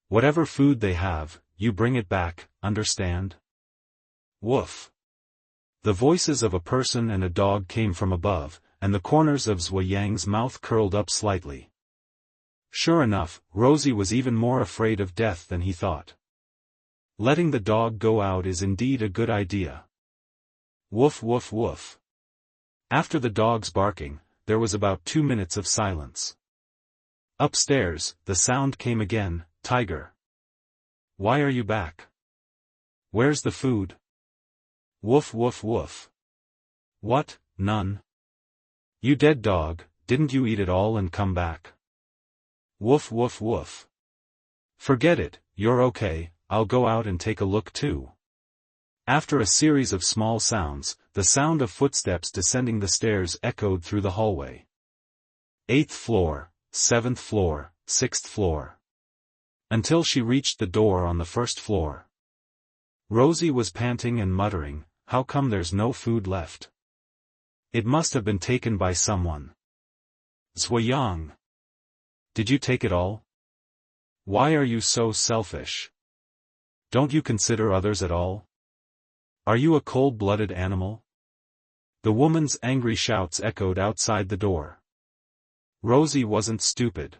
Whatever food they have, you bring it back, understand? Woof. The voices of a person and a dog came from above, and the corners of Zuo Yang's mouth curled up slightly. Sure enough, Rosie was even more afraid of death than he thought. Letting the dog go out is indeed a good idea. Woof woof woof. After the dog's barking, there was about 2 minutes of silence. Upstairs, the sound came again, Tiger. Why are you back? Where's the food? Woof woof woof. What, none? You dead dog, didn't you eat it all and come back? Woof woof woof. Forget it, you're okay, I'll go out and take a look too. After a series of small sounds, the sound of footsteps descending the stairs echoed through the hallway. 8th floor, 7th floor, 6th floor. Until she reached the door on the 1st floor. Rosie was panting and muttering, how come there's no food left? It must have been taken by someone. Zuo Yang. Did you take it all? Why are you so selfish? Don't you consider others at all? Are you a cold-blooded animal? The woman's angry shouts echoed outside the door. Rosie wasn't stupid.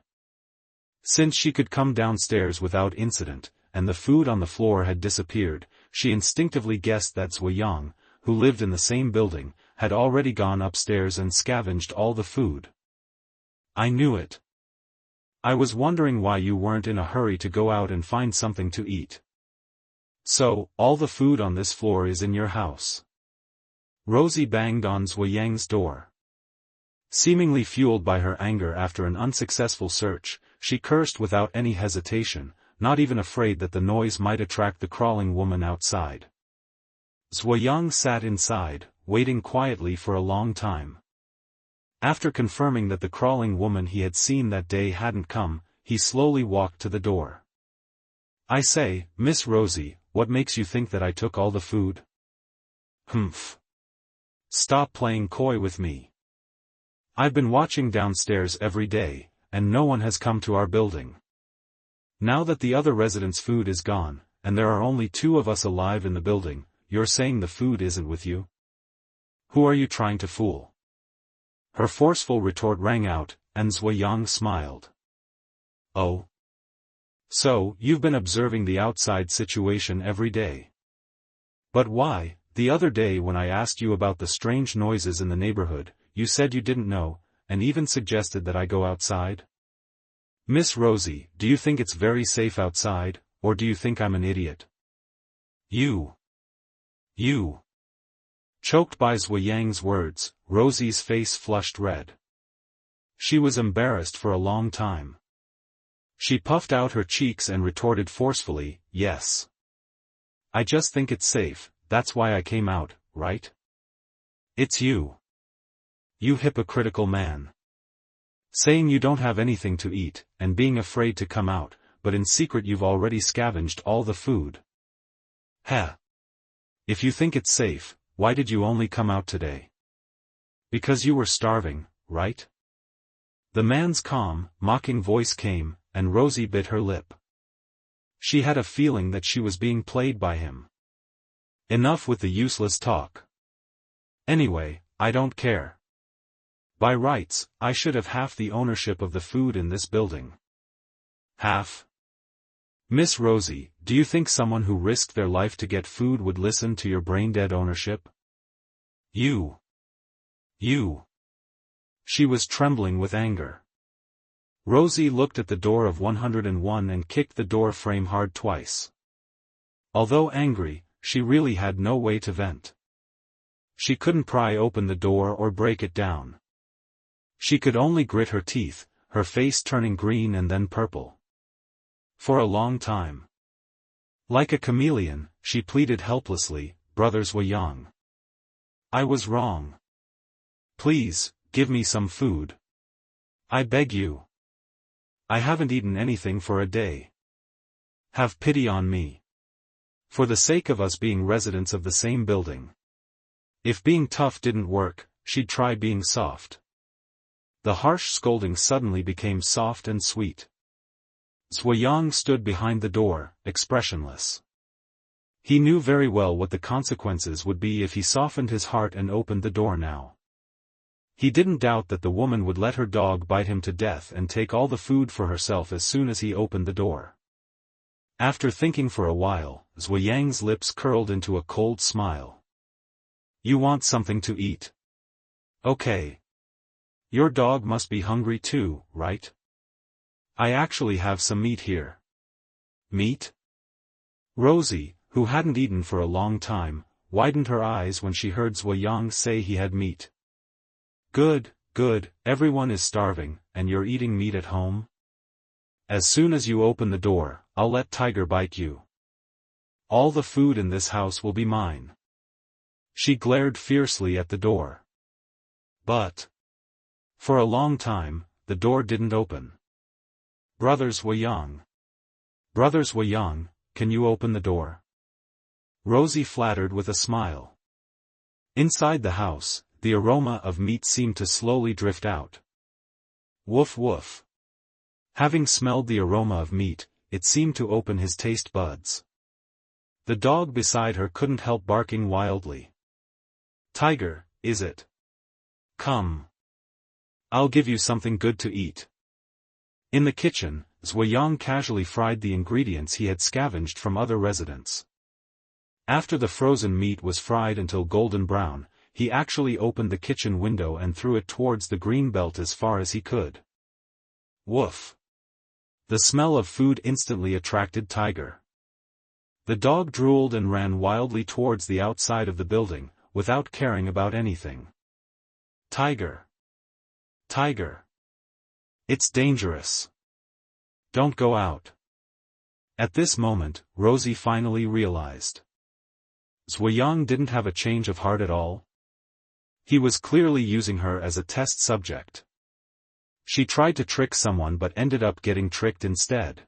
Since she could come downstairs without incident, and the food on the floor had disappeared, she instinctively guessed that Zuo Yang, who lived in the same building, had already gone upstairs and scavenged all the food. I knew it. I was wondering why you weren't in a hurry to go out and find something to eat. So, all the food on this floor is in your house. Rosie banged on Zuo Yang's door. Seemingly fueled by her anger after an unsuccessful search, she cursed without any hesitation, not even afraid that the noise might attract the crawling woman outside. Zuo Yang sat inside, waiting quietly for a long time. After confirming that the crawling woman he had seen that day hadn't come, he slowly walked to the door. I say, Miss Rosie, what makes you think that I took all the food? Humph. Stop playing coy with me. I've been watching downstairs every day, and no one has come to our building. Now that the other residents' food is gone, and there are only 2 of us alive in the building, you're saying the food isn't with you? Who are you trying to fool? Her forceful retort rang out, and Zuo Yang smiled. Oh. So, you've been observing the outside situation every day. But why, the other day when I asked you about the strange noises in the neighborhood, you said you didn't know, and even suggested that I go outside? Miss Rosie, do you think it's very safe outside, or do you think I'm an idiot? You. Choked by Zuo Yang's words, Rosie's face flushed red. She was embarrassed for a long time. She puffed out her cheeks and retorted forcefully, yes. I just think it's safe, that's why I came out, right? It's you. You hypocritical man. Saying you don't have anything to eat, and being afraid to come out, but in secret you've already scavenged all the food. Heh. If you think it's safe, why did you only come out today? Because you were starving, right? The man's calm, mocking voice came, and Rosie bit her lip. She had a feeling that she was being played by him. Enough with the useless talk. Anyway, I don't care. By rights, I should have half the ownership of the food in this building. Half? Miss Rosie, do you think someone who risked their life to get food would listen to your brain-dead ownership? You. She was trembling with anger. Rosie looked at the door of 101 and kicked the door frame hard twice. Although angry, she really had no way to vent. She couldn't pry open the door or break it down. She could only grit her teeth, her face turning green and then purple. For a long time. Like a chameleon, she pleaded helplessly, "Brother Zuo Yang. I was wrong. Please, give me some food. I beg you. I haven't eaten anything for a day. Have pity on me. For the sake of us being residents of the same building." If being tough didn't work, she'd try being soft. The harsh scolding suddenly became soft and sweet. Zuo Yang stood behind the door, expressionless. He knew very well what the consequences would be if he softened his heart and opened the door now. He didn't doubt that the woman would let her dog bite him to death and take all the food for herself as soon as he opened the door. After thinking for a while, Zuo Yang's lips curled into a cold smile. "You want something to eat? Okay. Your dog must be hungry too, right? I actually have some meat here." Meat? Rosie, who hadn't eaten for a long time, widened her eyes when she heard Zuo Yang say he had meat. Good, everyone is starving, and you're eating meat at home? As soon as you open the door, I'll let Tiger bite you. All the food in this house will be mine. She glared fiercely at the door. But for a long time, the door didn't open. Brother Zuo Yang, can you open the door? Rosie flattered with a smile. Inside the house, the aroma of meat seemed to slowly drift out. Woof woof. Having smelled the aroma of meat, it seemed to open his taste buds. The dog beside her couldn't help barking wildly. Tiger, is it? Come. I'll give you something good to eat. In the kitchen, Zuo Yang casually fried the ingredients he had scavenged from other residents. After the frozen meat was fried until golden brown, he actually opened the kitchen window and threw it towards the green belt as far as he could. Woof. The smell of food instantly attracted Tiger. The dog drooled and ran wildly towards the outside of the building, without caring about anything. Tiger. It's dangerous. Don't go out. At this moment, Rosie finally realized. Zuo Yang didn't have a change of heart at all. He was clearly using her as a test subject. She tried to trick someone but ended up getting tricked instead.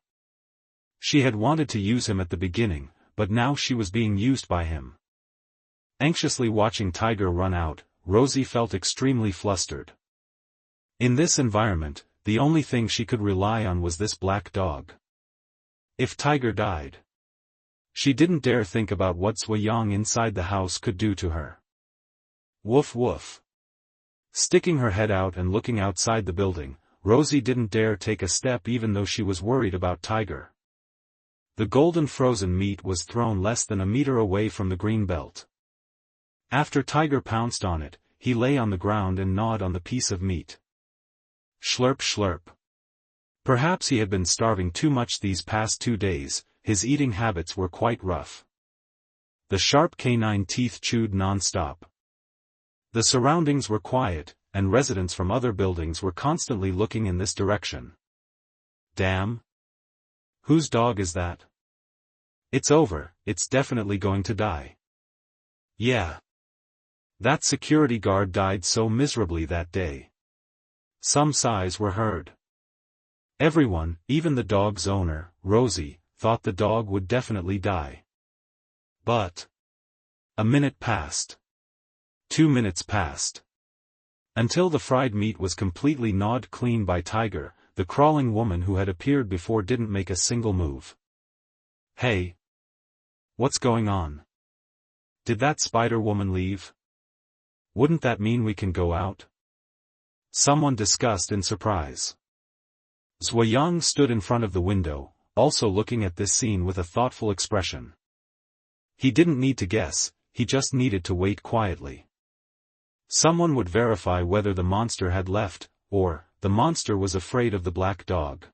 She had wanted to use him at the beginning, but now she was being used by him. Anxiously watching Tiger run out, Rosie felt extremely flustered. In this environment, the only thing she could rely on was this black dog. If Tiger died, she didn't dare think about what Zuo Yang inside the house could do to her. Woof woof. Sticking her head out and looking outside the building, Rosie didn't dare take a step even though she was worried about Tiger. The golden frozen meat was thrown less than a meter away from the green belt. After Tiger pounced on it, he lay on the ground and gnawed on the piece of meat. Schlurp schlurp. Perhaps he had been starving too much these past 2 days, his eating habits were quite rough. The sharp canine teeth chewed non-stop. The surroundings were quiet, and residents from other buildings were constantly looking in this direction. Damn. Whose dog is that? It's over, it's definitely going to die. Yeah. That security guard died so miserably that day. Some sighs were heard. Everyone, even the dog's owner, Rosie, thought the dog would definitely die. But a minute passed. 2 minutes passed. Until the fried meat was completely gnawed clean by Tiger, the crawling woman who had appeared before didn't make a single move. Hey! What's going on? Did that spider woman leave? Wouldn't that mean we can go out? Someone discussed in surprise. Zuo Yang stood in front of the window, also looking at this scene with a thoughtful expression. He didn't need to guess, he just needed to wait quietly. Someone would verify whether the monster had left, or, the monster was afraid of the black dog.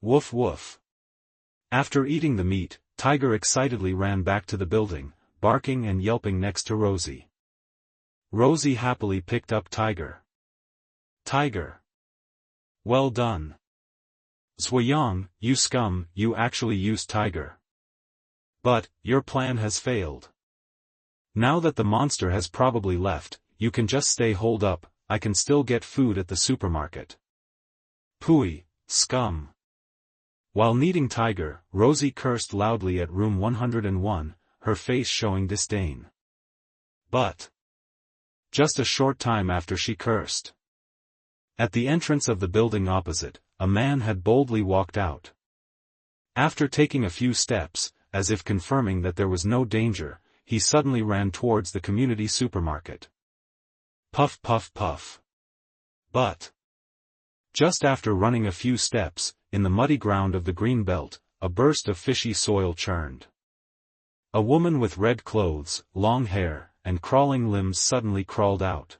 Woof woof. After eating the meat, Tiger excitedly ran back to the building, barking and yelping next to Rosie. Rosie happily picked up Tiger. Tiger. Well done. Zuo Yang, you scum, you actually used Tiger. But, your plan has failed. Now that the monster has probably left, you can just stay holed up, I can still get food at the supermarket. Pooey, scum. While kneading Tiger, Rosie cursed loudly at room 101, her face showing disdain. But just a short time after she cursed, at the entrance of the building opposite, a man had boldly walked out. After taking a few steps, as if confirming that there was no danger, he suddenly ran towards the community supermarket. Puff puff puff. But just after running a few steps, in the muddy ground of the green belt, a burst of fishy soil churned. A woman with red clothes, long hair, and crawling limbs suddenly crawled out.